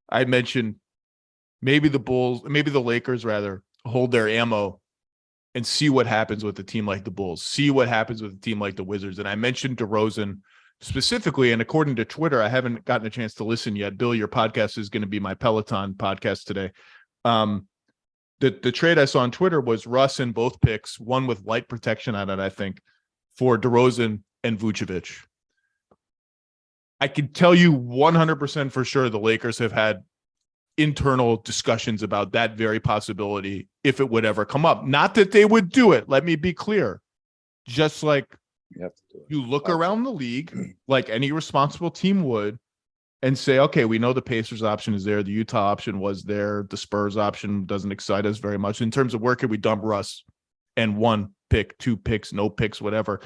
I mentioned maybe the Lakers rather hold their ammo and see what happens with a team like the Bulls, see what happens with a team like the Wizards. And I mentioned DeRozan specifically, and according to Twitter, I haven't gotten a chance to listen yet. Bill, your podcast is going to be my Peloton podcast today. The trade I saw on Twitter was Russ in both picks, one with light protection on it, I think, for DeRozan and Vucevic. I can tell you 100% for sure the Lakers have had internal discussions about that very possibility if it would ever come up. Not that they would do it. Let me be clear. Just like You have to do it. You look around the league like any responsible team would and say, okay, we know the Pacers option is there. The Utah option was there. The Spurs option doesn't excite us very much in terms of where could we dump Russ and 1 pick, 2 picks, no picks, whatever.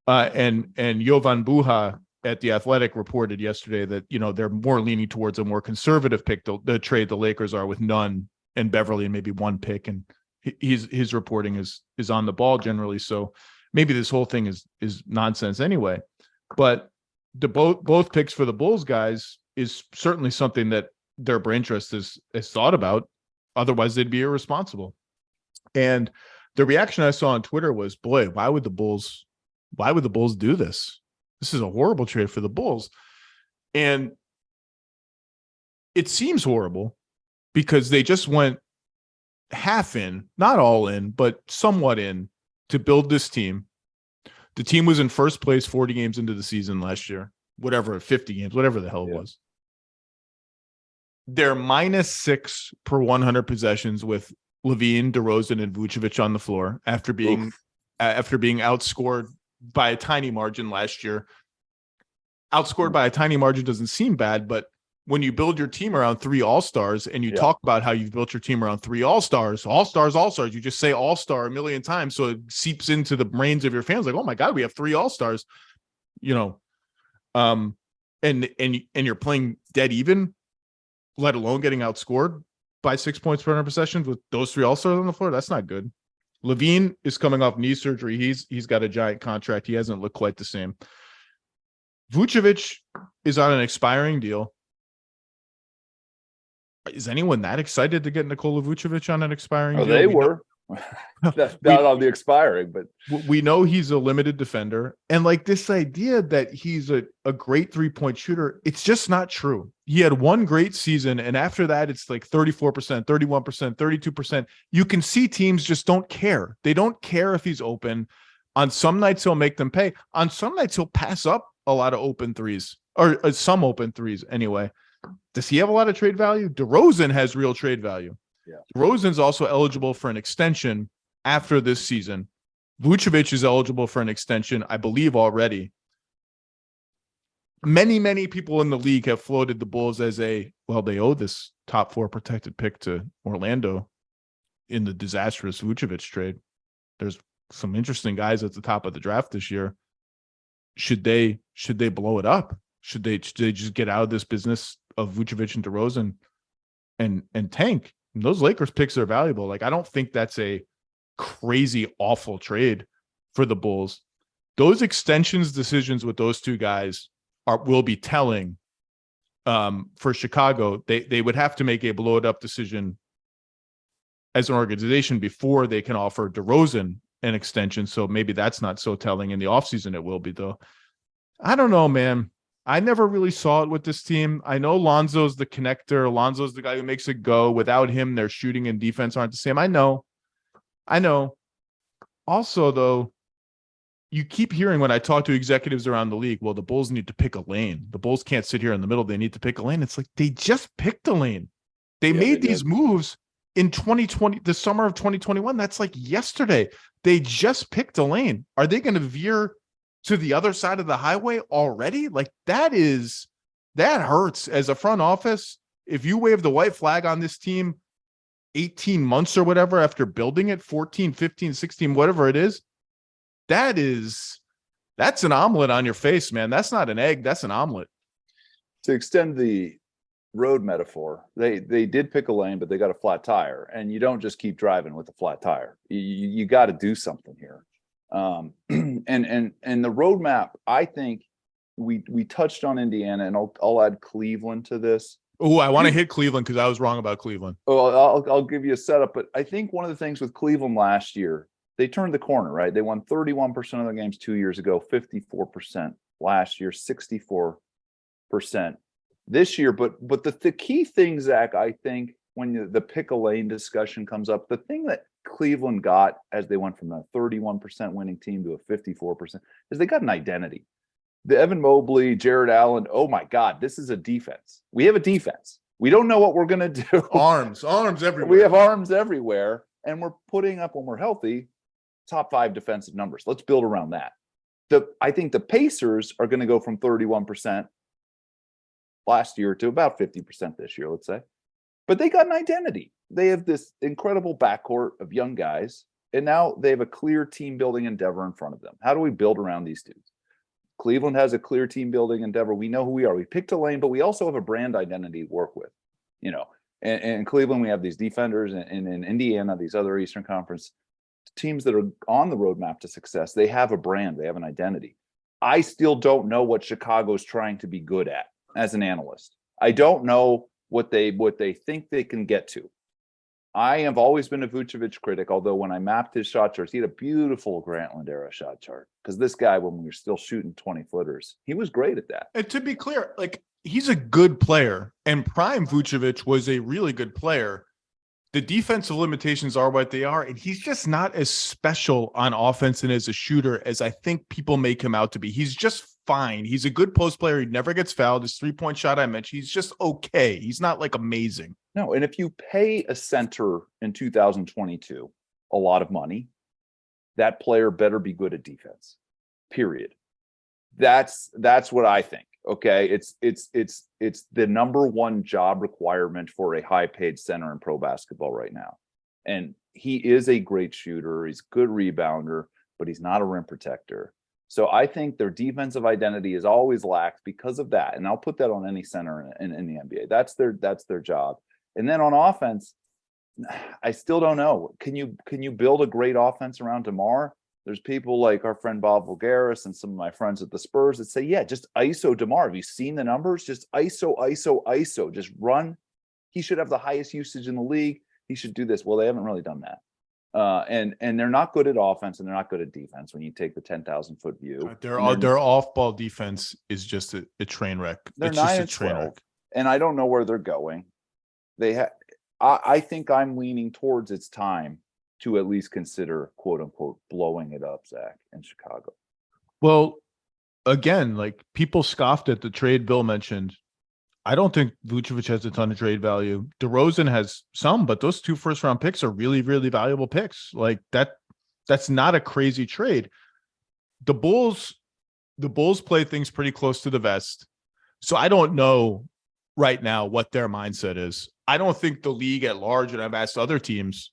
And Jovan Buha at The Athletic reported yesterday that, they're more leaning towards a more conservative pick, the trade the Lakers are with Nunn and Beverly and maybe 1 pick. And his reporting is on the ball generally. So maybe this whole thing is nonsense anyway. But the both picks for the Bulls guys is certainly something that their brain interest is thought about. Otherwise, they'd be irresponsible. And the reaction I saw on Twitter was, boy, why would the Bulls do this? This is a horrible trade for the Bulls. And it seems horrible because they just went half in, not all in, but somewhat in to build this team. The team was in first place 40 games into the season last year, 50 games, whatever the hell it was. They're -6 per 100 possessions with Levine, DeRozan, and Vucevic on the floor after being outscored by a tiny margin last year. Outscored by a tiny margin doesn't seem bad, but when you build your team around 3 all-stars and you talk about how you've built your team around 3 all-stars, you just say all-star a million times. So it seeps into the brains of your fans. Like, oh my God, we have 3 all-stars, and you're playing dead even, let alone getting outscored by 6 points per 100 possessions with those 3 all-stars on the floor. That's not good. Levine is coming off knee surgery. He's got a giant contract. He hasn't looked quite the same. Vucevic is on an expiring deal. Is anyone that excited to get Nikola Vucevic on an expiring deal? They were. Not on the expiring, but we know he's a limited defender. And like this idea that he's a great 3-point shooter, it's just not true. He had 1 great season, and after that, it's like 34%, 31%, 32%. You can see teams just don't care. They don't care if he's open. On some nights, he'll make them pay. On some nights, he'll pass up a lot of open threes, or some open threes anyway. Does he have a lot of trade value? DeRozan has real trade value. Yeah. DeRozan's also eligible for an extension after this season. Vucevic is eligible for an extension, I believe, already. Many, many people in the league have floated the Bulls as they owe this top 4 protected pick to Orlando in the disastrous Vucevic trade. There's some interesting guys at the top of the draft this year. Should they blow it up? Should they just get out of this business of Vucevic and DeRozan and tank? And those Lakers picks are valuable. Like, I don't think that's a crazy awful trade for the Bulls. Those extensions decisions with those 2 guys will be telling for Chicago. They would have to make a blow it up decision as an organization before they can offer DeRozan an extension. So maybe that's not so telling. In the offseason, it will be, though. I don't know, man. I never really saw it with this team. I know Lonzo's the connector. Lonzo's the guy who makes it go. Without him, their shooting and defense aren't the same. I know. Also, though, you keep hearing when I talk to executives around the league, well, the Bulls need to pick a lane. The Bulls can't sit here in the middle. They need to pick a lane. It's like they just picked a lane. They made these moves in 2020, the summer of 2021. That's like yesterday. They just picked a lane. Are they going to veer to the other side of the highway already? Like, that hurts as a front office. If you wave the white flag on this team 18 months or whatever after building it, 14, 15, 16, whatever it is, that's an omelet on your face, man. That's not an egg. That's an omelet. To extend the road metaphor, they did pick a lane, but they got a flat tire, and you don't just keep driving with a flat tire. You got to do something here. And the roadmap, I think we touched on Indiana, and I'll add Cleveland to this. Oh, I want to hit Cleveland because I was wrong about Cleveland. Oh, I'll give you a setup, but I think one of the things with Cleveland last year, they turned the corner, right? They won 31% of their games 2 years ago, 54% last year, 64% this year. But the key thing, Zach, I think when the pick a lane discussion comes up, the thing that Cleveland got as they went from a 31% winning team to a 54% is they got an identity. The Evan Mobley, Jared Allen, oh my God, this is a defense. We have a defense. We don't know what we're going to do. Arms everywhere. We have arms everywhere, and we're putting up, when we're healthy, top 5 defensive numbers. Let's build around that. I think the Pacers are going to go from 31% last year to about 50% this year, let's say. But they got an identity. They have this incredible backcourt of young guys, and now they have a clear team building endeavor in front of them. How do we build around these dudes? Cleveland has a clear team building endeavor. We know who we are. We picked a lane, but we also have a brand identity to work with, you know. And in Cleveland, we have these defenders, and in Indiana, these other Eastern Conference teams that are on the roadmap to success. They have a brand. They have an identity. I still don't know what Chicago's trying to be good at as an analyst. I don't know what they think they can get to. I have always been a Vucevic critic, although when I mapped his shot charts, he had a beautiful Grantland era shot chart. Because this guy, when we were still shooting 20-footers, he was great at that. And to be clear, like, he's a good player, and prime Vucevic was a really good player. The defensive limitations are what they are, and he's just not as special on offense and as a shooter as I think people make him out to be. He's just fine. He's a good post player. He never gets fouled. His three-point shot I mentioned, he's just okay. He's not like amazing. No, and if you pay a center in 2022 a lot of money, that player better be good at defense. Period. That's what I think. Okay, it's the number one job requirement for a high-paid center in pro basketball right now. And he is a great shooter. He's a good rebounder, but he's not a rim protector. So I think their defensive identity is always lacked because of that. And I'll put that on any center in the NBA. That's their job. And then on offense, I still don't know. Can you build a great offense around DeMar? There's people like our friend Bob Voulgaris and some of my friends at the Spurs that say, yeah, just ISO DeMar. Have you seen the numbers? Just ISO. Just run. He should have the highest usage in the league. He should do this. Well, they haven't really done that. And they're not good at offense, and they're not good at defense when you take the 10,000-foot view. Their off-ball defense is just a train wreck. It's just a train wreck. And I don't know where they're going. I think I'm leaning towards it's time to at least consider, quote unquote, blowing it up, Zach, in Chicago. Well, again, like, people scoffed at the trade Bill mentioned. I don't think Vucevic has a ton of trade value. DeRozan has some, but those 2 first-round picks are really, really valuable picks. Like, that's not a crazy trade. The Bulls play things pretty close to the vest. So I don't know right now what their mindset is. I don't think the league at large, and I've asked other teams,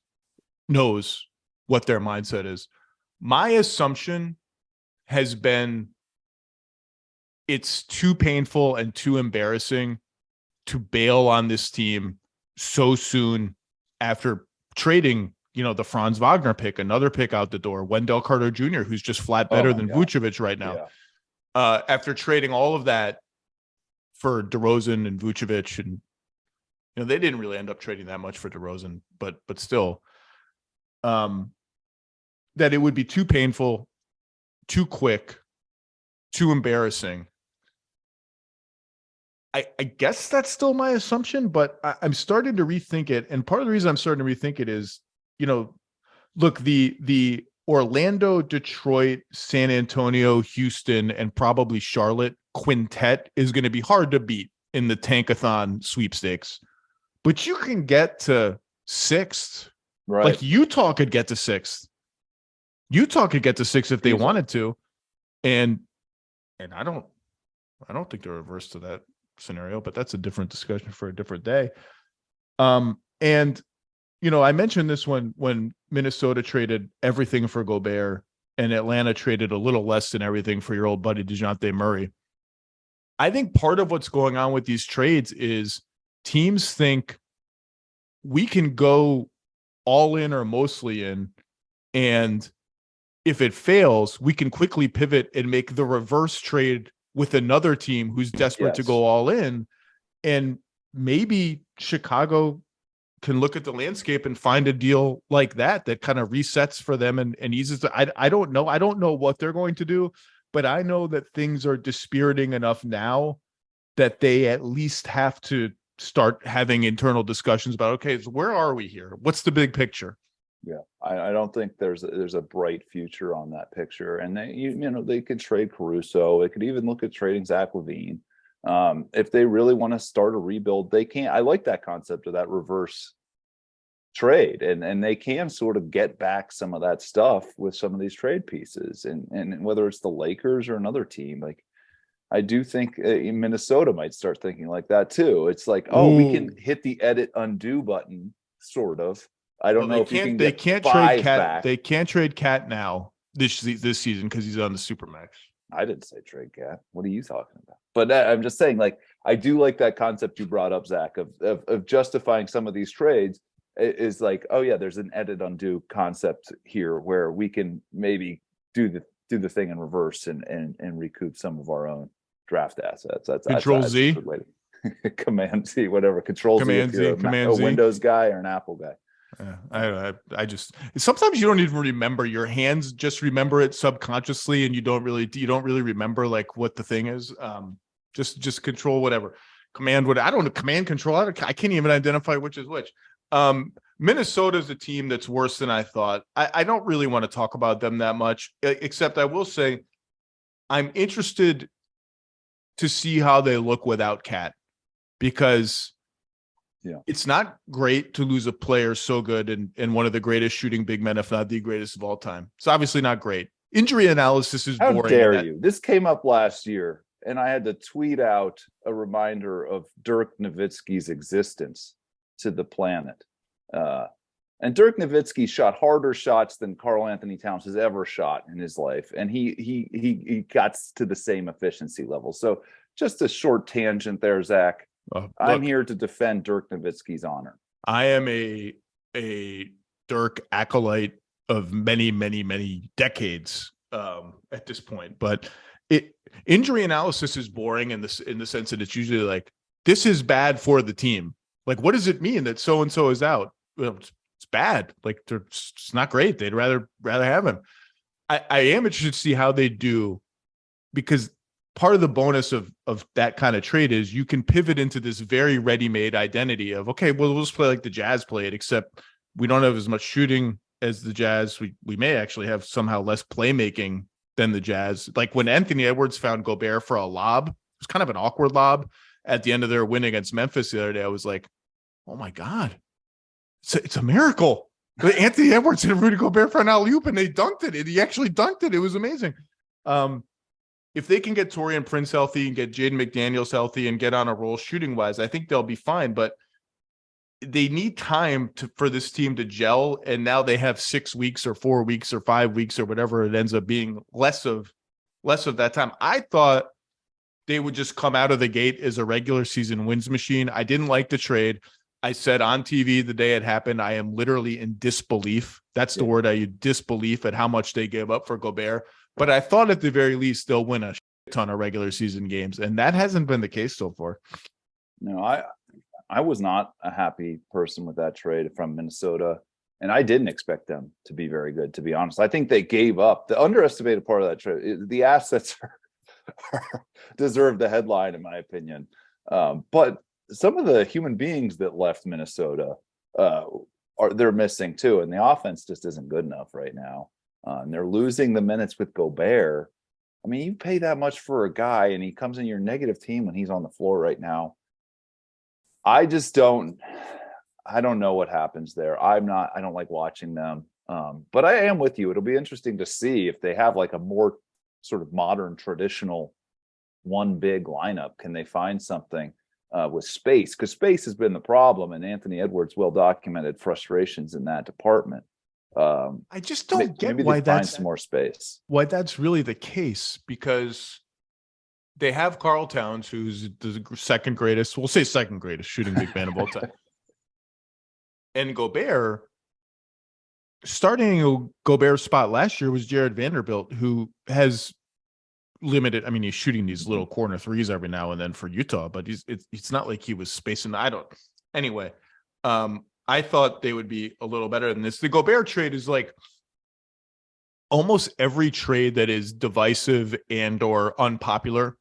knows what their mindset is. My assumption has been it's too painful and too embarrassing to bail on this team so soon after trading, the Franz Wagner pick, another pick out the door, Wendell Carter Jr., who's just flat better than Vucevic right now. Yeah. After trading all of that for DeRozan and Vucevic, and they didn't really end up trading that much for DeRozan, but still, that it would be too painful, too quick, too embarrassing. I guess that's still my assumption, but I'm starting to rethink it. And part of the reason I'm starting to rethink it is, look, the Orlando, Detroit, San Antonio, Houston, and probably Charlotte quintet is going to be hard to beat in the Tankathon sweepstakes. But you can get to 6th. Right. Like, Utah could get to 6th. Utah could get to 6th if they wanted to. And I don't think they're averse to that scenario, but that's a different discussion for a different day. And I mentioned this when Minnesota traded everything for Gobert and Atlanta traded a little less than everything for your old buddy DeJounte Murray. I think part of what's going on with these trades is teams think we can go all in or mostly in, and if it fails, we can quickly pivot and make the reverse trade with another team who's desperate to go all in. And maybe Chicago can look at the landscape and find a deal like that kind of resets for them and eases. I don't know. I don't know what they're going to do, but I know that things are dispiriting enough now that they at least have to start having internal discussions about, okay, so where are we here? What's the big picture? Yeah, I don't think there's a bright future on that picture. And they could trade Caruso. They could even look at trading Zach LaVine. If they really want to start a rebuild, they can. I like that concept of that reverse trade, and they can sort of get back some of that stuff with some of these trade pieces, and whether it's the Lakers or another team, like I do think Minnesota might start thinking like that too. It's like, oh, we can hit the edit undo button, sort of. I don't know if you can they get can't five trade Cat. back. They can't trade Cat now this season because he's on the Supermax. I didn't say trade Cat. What are you talking about? But I'm just saying, like, I do like that concept you brought up, Zach, of justifying some of these trades. Is like, oh yeah, there's an edit undo concept here where we can maybe do the thing in reverse and recoup some of our own draft assets. That's Control that's Z, Command Z, whatever. Control Command Z, if you're a Windows guy or an Apple guy. I just sometimes you don't even remember, your hands just remember it subconsciously, and you don't really remember like what the thing is. Just control whatever, command what I don't know, command control. I can't even identify which is which. Minnesota's a team that's worse than I thought. I don't really want to talk about them that much, except I will say I'm interested to see how they look without Cat, because it's not great to lose a player so good and one of the greatest shooting big men, if not the greatest of all time. It's obviously not great. Injury analysis is boring. How dare you? This came up last year, and I had to tweet out a reminder of Dirk Nowitzki's existence to the planet. And Dirk Nowitzki shot harder shots than Karl Anthony Towns has ever shot in his life, and he got to the same efficiency level. So just a short tangent there, Zach. I'm here to defend Dirk Nowitzki's honor. I am a Dirk acolyte of many decades at this point, but injury analysis is boring in the sense that it's usually like, this is bad for the team. Like, what does it mean that so and so is out? Well, it's bad. Like, it's not great. They'd rather have him. I am interested to see how they do, because part of the bonus of that kind of trade is you can pivot into this very ready-made identity of, okay, well, we'll just play like the Jazz played, except we don't have as much shooting as the Jazz. We may actually have somehow less playmaking than the Jazz. Like when Anthony Edwards found Gobert for a lob, it was kind of an awkward lob at the end of their win against Memphis the other day. I was like, oh my God, it's a miracle. Anthony Edwards and Rudy Gobert for an alley-oop, and they dunked it. He actually dunked it. It was amazing. If they can get Taurean Prince healthy and get Jaden McDaniels healthy and get on a roll shooting wise, I think they'll be fine. But they need time for this team to gel. And now they have 6 weeks or 4 weeks or 5 weeks or whatever it ends up being, less of that time. I thought they would just come out of the gate as a regular season wins machine. I didn't like the trade. I said on TV the day it happened, I am literally in disbelief. That's the word I use, disbelief at how much they gave up for Gobert. But I thought at the very least they'll win a ton of regular season games, and that hasn't been the case so far. No, I was not a happy person with that trade from Minnesota, and I didn't expect them to be very good, to be honest. I think they gave up. The underestimated part of that trade, the assets deserve the headline, in my opinion. But some of the human beings that left Minnesota they're missing too, and the offense just isn't good enough right now. And they're losing the minutes with Gobert. I mean, you pay that much for a guy, and he comes in your negative team when he's on the floor right now. I don't know what happens there. I don't like watching them. But I am with you. It'll be interesting to see if they have like a more sort of modern, traditional one big lineup. Can they find something with space? Because space has been the problem, and Anthony Edwards well-documented frustrations in that department. I just don't get why that's some more space. Why that's really the case, because they have Karl Towns, who's the second greatest shooting big man of all time. And Gobert, starting Gobert's spot last year was Jared Vanderbilt, who has limited. I mean, he's shooting these little corner threes every now and then for Utah, but it's not like he was spacing. Anyway. I thought they would be a little better than this. The Gobert trade is like almost every trade that is divisive and or unpopular.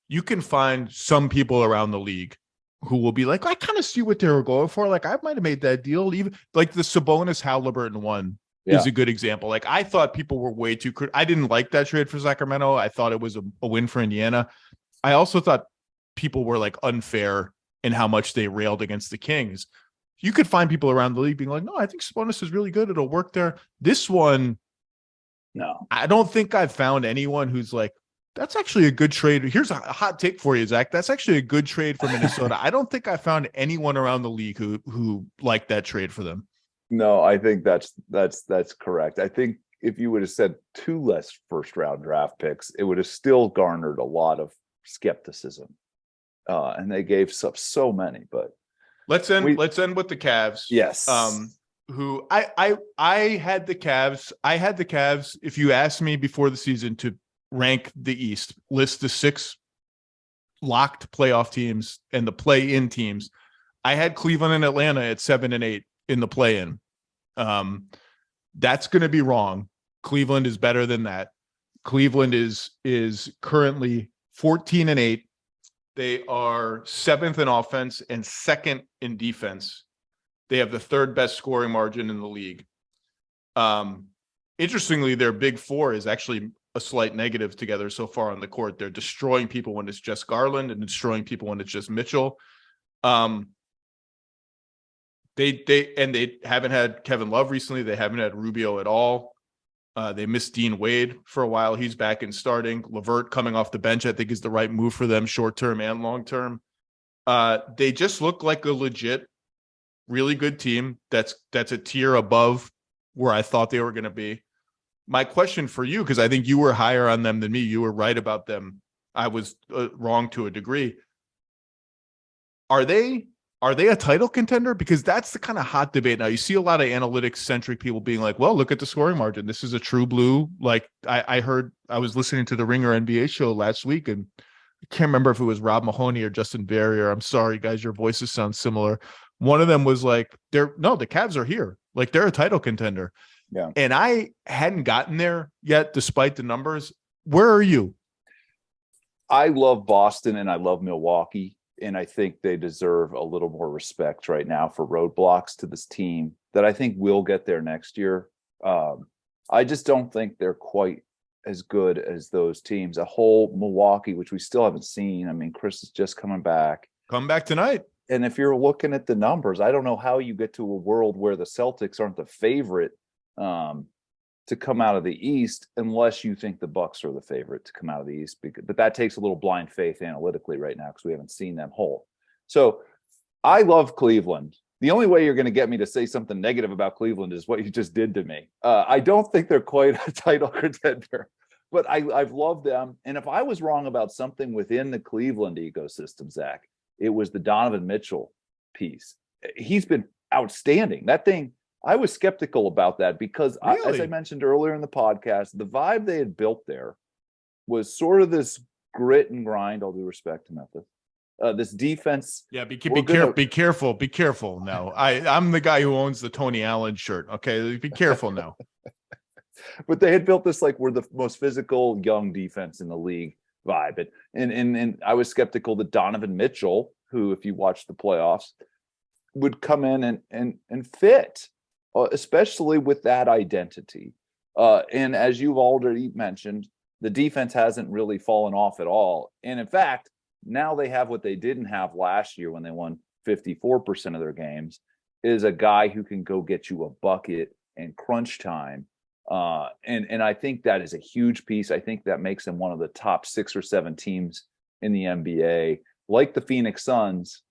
You can find some people around the league who will be like, I kind of see what they were going for. Like, I might have made that deal. Even like the Sabonis Halliburton one is a good example. Like, I thought people were way too I didn't like that trade for Sacramento. I thought it was a win for Indiana. I also thought people were like unfair in how much they railed against the Kings. you could find people around the league being like, no, I think Sabonis is really good. It'll work there. This one, No, I don't think I've found anyone who's like, that's actually a good trade. Here's a hot take for you, Zach. That's actually a good trade for Minnesota. I don't think I found anyone around the league who liked that trade for them. no, I think that's correct. I think if you would have said 2 less first round draft picks, it would have still garnered a lot of skepticism. And they gave so many, but let's end with the Cavs. Yes. Who I had the Cavs. I had the Cavs. If you asked me before the season to rank the East, list the 6 locked playoff teams and the play-in teams, I had Cleveland and Atlanta at 7 and 8 in the play-in. That's going to be wrong. Cleveland is better than that. Cleveland is currently 14 and 8. They are 7th in offense and 2nd in defense. They have the 3rd best scoring margin in the league. Interestingly, their big 4 is actually a slight negative together so far on the court. They're destroying people when it's just Garland and destroying people when it's just Mitchell. They haven't had Kevin Love recently. They haven't had Rubio at all. They missed Dean Wade for a while. He's back and starting. LeVert coming off the bench, I think, is the right move for them, short-term and long-term. They just look like a legit, really good team that's a tier above where I thought they were going to be. My question for you, because I think you were higher on them than me, you were right about them. I was wrong to a degree. Are they a title contender? Because that's the kind of hot debate now. You see a lot of analytics-centric people being like, well, look at the scoring margin. This is a true blue. Like I was listening to the Ringer NBA show last week, and I can't remember if it was Rob Mahoney or Justin Verrier. I'm sorry, guys, your voices sound similar. One of them was like, the Cavs are here. Like, they're a title contender. Yeah. And I hadn't gotten there yet, despite the numbers. Where are you? I love Boston and I love Milwaukee. And I think they deserve a little more respect right now for roadblocks to this team that I think will get there next year. I just don't think they're quite as good as those teams. A whole Milwaukee, which we still haven't seen. I mean, Chris is just coming back. Come back tonight. And if you're looking at the numbers, I don't know how you get to a world where the Celtics aren't the favorite to come out of the East, unless you think the Bucks are the favorite to come out of the East. But that takes a little blind faith analytically right now because we haven't seen them whole. So I love Cleveland. The only way you're going to get me to say something negative about Cleveland is what you just did to me. I don't think they're quite a title contender, but I've loved them. And if I was wrong about something within the Cleveland ecosystem, Zach, it was the Donovan Mitchell piece. He's been outstanding. That thing, I was skeptical about that because, really? As I mentioned earlier in the podcast, the vibe they had built there was sort of this grit and grind, all due respect to Memphis. This defense. Yeah, be careful now. I'm the guy who owns the Tony Allen shirt. Okay, be careful now. But they had built this like we're the most physical young defense in the league vibe. And I was skeptical that Donovan Mitchell, who, if you watch the playoffs, would come in and fit, especially with that identity. And as you've already mentioned, the defense hasn't really fallen off at all. And in fact, now they have what they didn't have last year when they won 54% of their games, is a guy who can go get you a bucket in crunch time. And I think that is a huge piece. I think that makes them one of the top 6 or 7 teams in the NBA. Like the Phoenix Suns,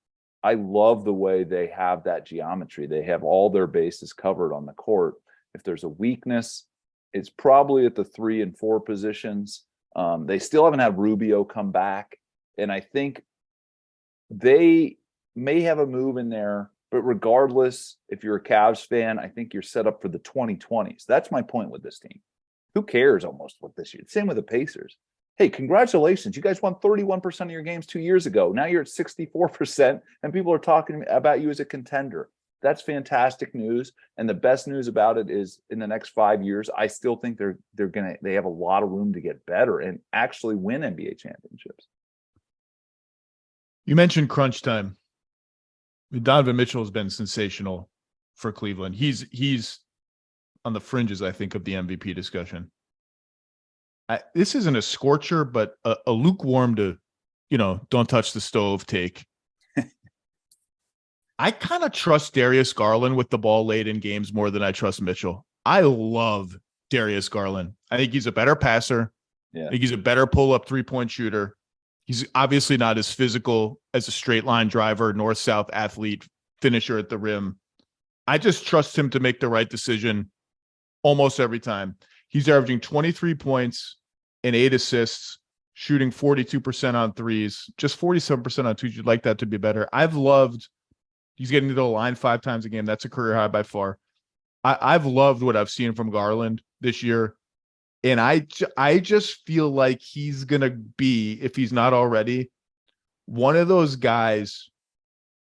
I love the way they have that geometry. They have all their bases covered on the court. If there's a weakness, it's probably at the 3 and 4 positions. They still haven't had Rubio come back. And I think they may have a move in there. But regardless, if you're a Cavs fan, I think you're set up for the 2020s. That's my point with this team. Who cares almost what this year? Same with the Pacers. Hey, congratulations. You guys won 31% of your games 2 years ago. Now you're at 64%, and people are talking about you as a contender. That's fantastic news. And the best news about it is in the next 5 years, I still think they have a lot of room to get better and actually win NBA championships. You mentioned crunch time. Donovan Mitchell has been sensational for Cleveland. He's on the fringes, I think, of the MVP discussion. This isn't a scorcher, but a lukewarm to, don't touch the stove take. I kind of trust Darius Garland with the ball late in games more than I trust Mitchell. I love Darius Garland. I think he's a better passer. Yeah. I think he's a better pull-up three-point shooter. He's obviously not as physical as a straight line driver, north-south athlete, finisher at the rim. I just trust him to make the right decision almost every time. He's averaging 23 points and 8 assists, shooting 42% on threes, just 47% on twos. You'd like that to be better. He's getting to the line 5 times a game. That's a career high by far. I've loved what I've seen from Garland this year. And I just feel like he's going to be, if he's not already, one of those guys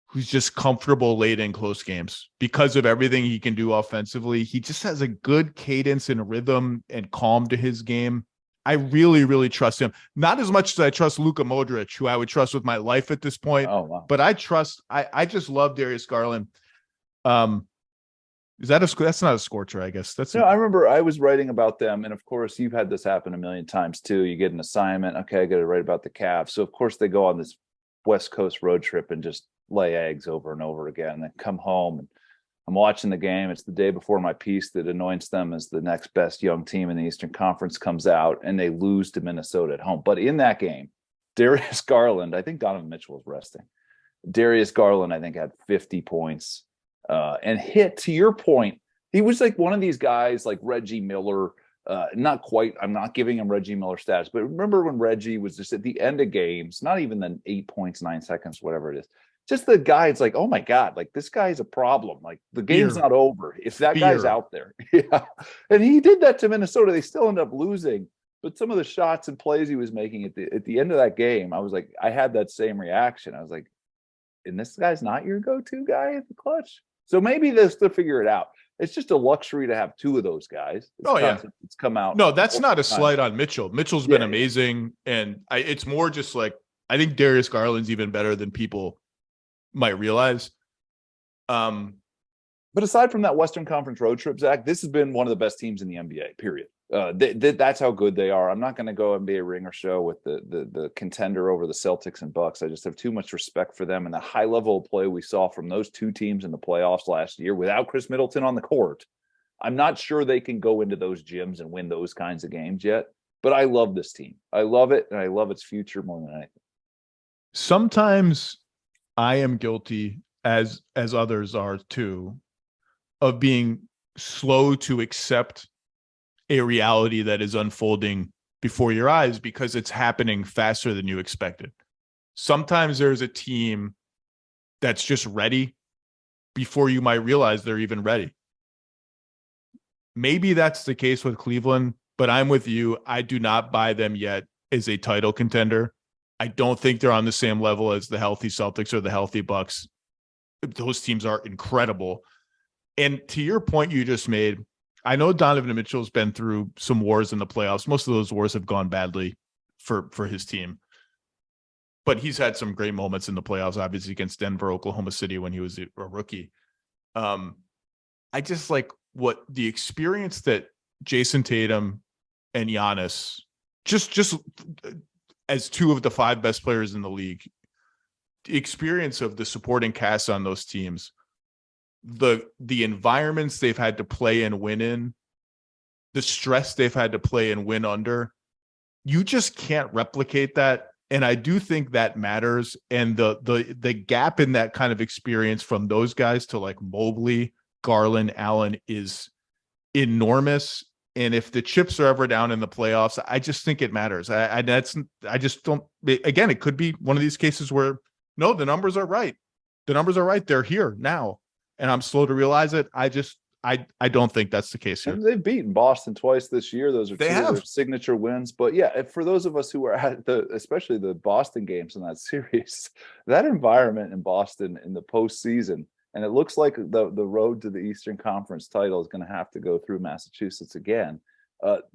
who's just comfortable late in close games because of everything he can do offensively. He just has a good cadence and rhythm and calm to his game. I really, really trust him. Not as much as I trust Luka Modric, who I would trust with my life at this point. Oh, wow. But I just love Darius Garland. That's not a scorcher, I guess. I remember I was writing about them, and of course you've had this happen a million times too. You get an assignment, okay, I got to write about the Cavs. So of course they go on this West Coast road trip and just lay eggs over and over again. And then come home and I'm watching the game. It's the day before my piece that anoints them as the next best young team in the Eastern Conference comes out, and they lose to Minnesota at home. But in that game, Darius Garland, I think Donovan Mitchell was resting. Darius Garland, I think, had 50 points. And hit, to your point, he was like one of these guys like Reggie Miller, not quite, I'm not giving him Reggie Miller stats, but remember when Reggie was just at the end of games, not even the 8 points, 9 seconds, whatever it is, just the guy, it's like, oh my God, like this guy's a problem. Like the game's not over if that guy's out there. Yeah. And he did that to Minnesota. They still end up losing. But some of the shots and plays he was making at the end of that game, I was like, I had that same reaction. I was like, and this guy's not your go-to guy at the clutch. So maybe they'll still figure it out. It's just a luxury to have 2 of those guys. It's come out. No, that's not a slight on Mitchell. Mitchell's been amazing. And it's more just like, I think Darius Garland's even better than people might realize. But aside from that Western Conference road trip, Zach, this has been one of the best teams in the NBA, period. That's how good they are. I'm not going to go NBA ringer show with the contender over the Celtics and Bucks. I just have too much respect for them and the high level of play we saw from those 2 teams in the playoffs last year without Chris Middleton on the court. I'm not sure they can go into those gyms and win those kinds of games yet, but I love this team. I love it, and I love its future more than anything. Sometimes I am guilty, as others are too, of being slow to accept a reality that is unfolding before your eyes because it's happening faster than you expected. Sometimes there's a team that's just ready before you might realize they're even ready. Maybe that's the case with Cleveland, but I'm with you. I do not buy them yet as a title contender. I don't think they're on the same level as the healthy Celtics or the healthy Bucks. Those teams are incredible. And to your point you just made, I know Donovan Mitchell's been through some wars in the playoffs. Most of those wars have gone badly for his team. But he's had some great moments in the playoffs, obviously against Denver, Oklahoma City when he was a rookie. I just like what the experience that Jason Tatum and Giannis, just as 2 of the 5 best players in the league, the experience of the supporting cast on those teams, the environments they've had to play and win in, the stress they've had to play and win under, you just can't replicate that. And I do think that matters. And the gap in that kind of experience from those guys to like Mobley, Garland, Allen is enormous. And if the chips are ever down in the playoffs, I just think it matters. I just don't, again, it could be one of these cases where no, the numbers are right. The numbers are right. They're here now. And I'm slow to realize it. I don't think that's the case here. And they've beaten Boston twice this year. Those are 2 of their signature wins. But yeah, for those of us who are at especially the Boston games in that series, that environment in Boston in the postseason, and it looks like the road to the Eastern Conference title is going to have to go through Massachusetts again.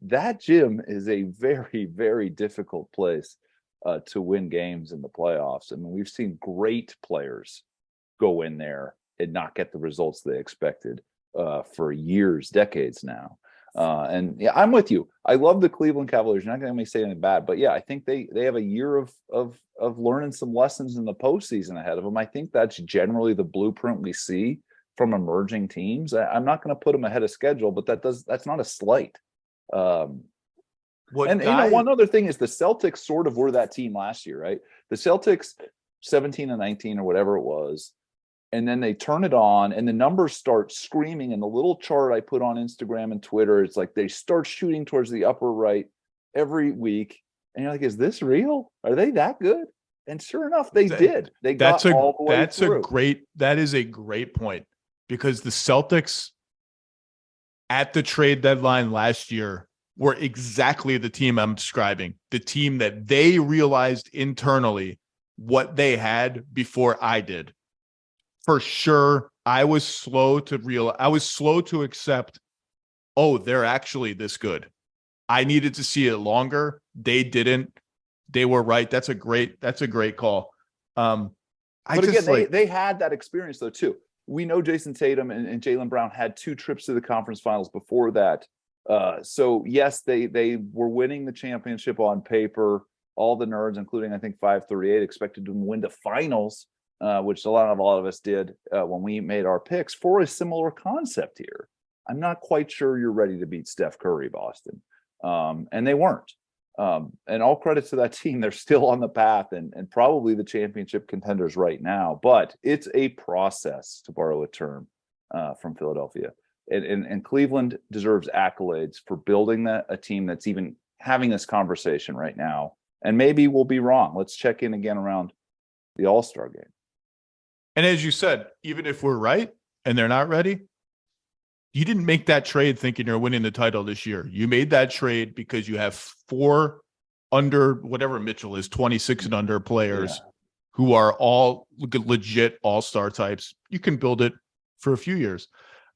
That gym is a very, very difficult place to win games in the playoffs. I mean, we've seen great players go in there and not get the results they expected for years, decades now. And yeah, I'm with you. I love the Cleveland Cavaliers. You're not going to make me say anything bad, but yeah, I think they have a year of learning some lessons in the postseason ahead of them. I think that's generally the blueprint we see from emerging teams. I'm not going to put them ahead of schedule, but that's not a slight. And one other thing is the Celtics sort of were that team last year, right? The Celtics 17-19 or whatever it was. And then they turn it on and the numbers start screaming. And the little chart I put on Instagram and Twitter, it's like they start shooting towards the upper right every week. And you're like, is this real? Are they that good? And sure enough, they did. They got all the way through. That is a great point, because the Celtics at the trade deadline last year were exactly the team I'm describing, the team that they realized internally what they had before I did. For sure, I was slow to accept, oh, they're actually this good. I needed to see it longer. They didn't. They were right. That's a great call. But again, they had that experience though too. We know Jason Tatum and Jaylen Brown had 2 trips to the conference finals before that. So yes, they were winning the championship on paper. All the nerds, including I think 538, expected to win the finals, which a lot of us did when we made our picks for a similar concept here. I'm not quite sure you're ready to beat Steph Curry, Boston, and they weren't. And all credit to that team. They're still on the path and probably the championship contenders right now, but it's a process, to borrow a term from Philadelphia. And Cleveland deserves accolades for building a team that's even having this conversation right now. And maybe we'll be wrong. Let's check in again around the All-Star game. And as you said, even if we're right and they're not ready, you didn't make that trade thinking you're winning the title this year. You made that trade because you have 4 under, whatever Mitchell is, 26 and under players who are all legit all-star types. You can build it for a few years.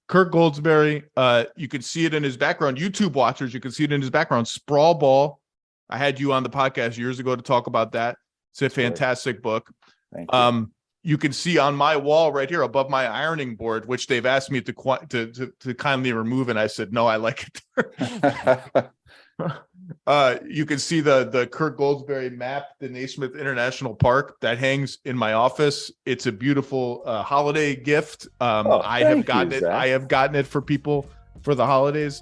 Kirk Goldsberry, you can see it in his background. YouTube watchers, you can see it in his background. Sprawl Ball. I had you on the podcast years ago to talk about that. It's a fantastic book. Thank you. You can see on my wall right here above my ironing board, which they've asked me to kindly remove, and I said no, I like it. You can see the Kirk Goldsberry map, the Naismith International Park, that hangs in my office. It's a beautiful holiday gift. I have gotten it for people for the holidays.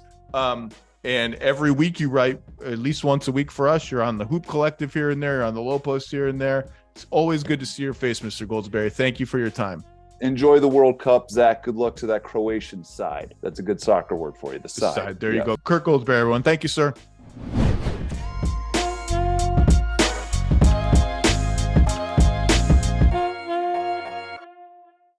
And every week you write at least once a week for us. You're on the Hoop Collective here and there. You're on the Lowe Post here and there. It's always good to see your face, Mr. Goldsberry. Thank you for your time. Enjoy the World Cup, Zach. Good luck to that Croatian side. That's a good soccer word for you. The side. There you go. Kirk Goldsberry, everyone. Thank you, sir.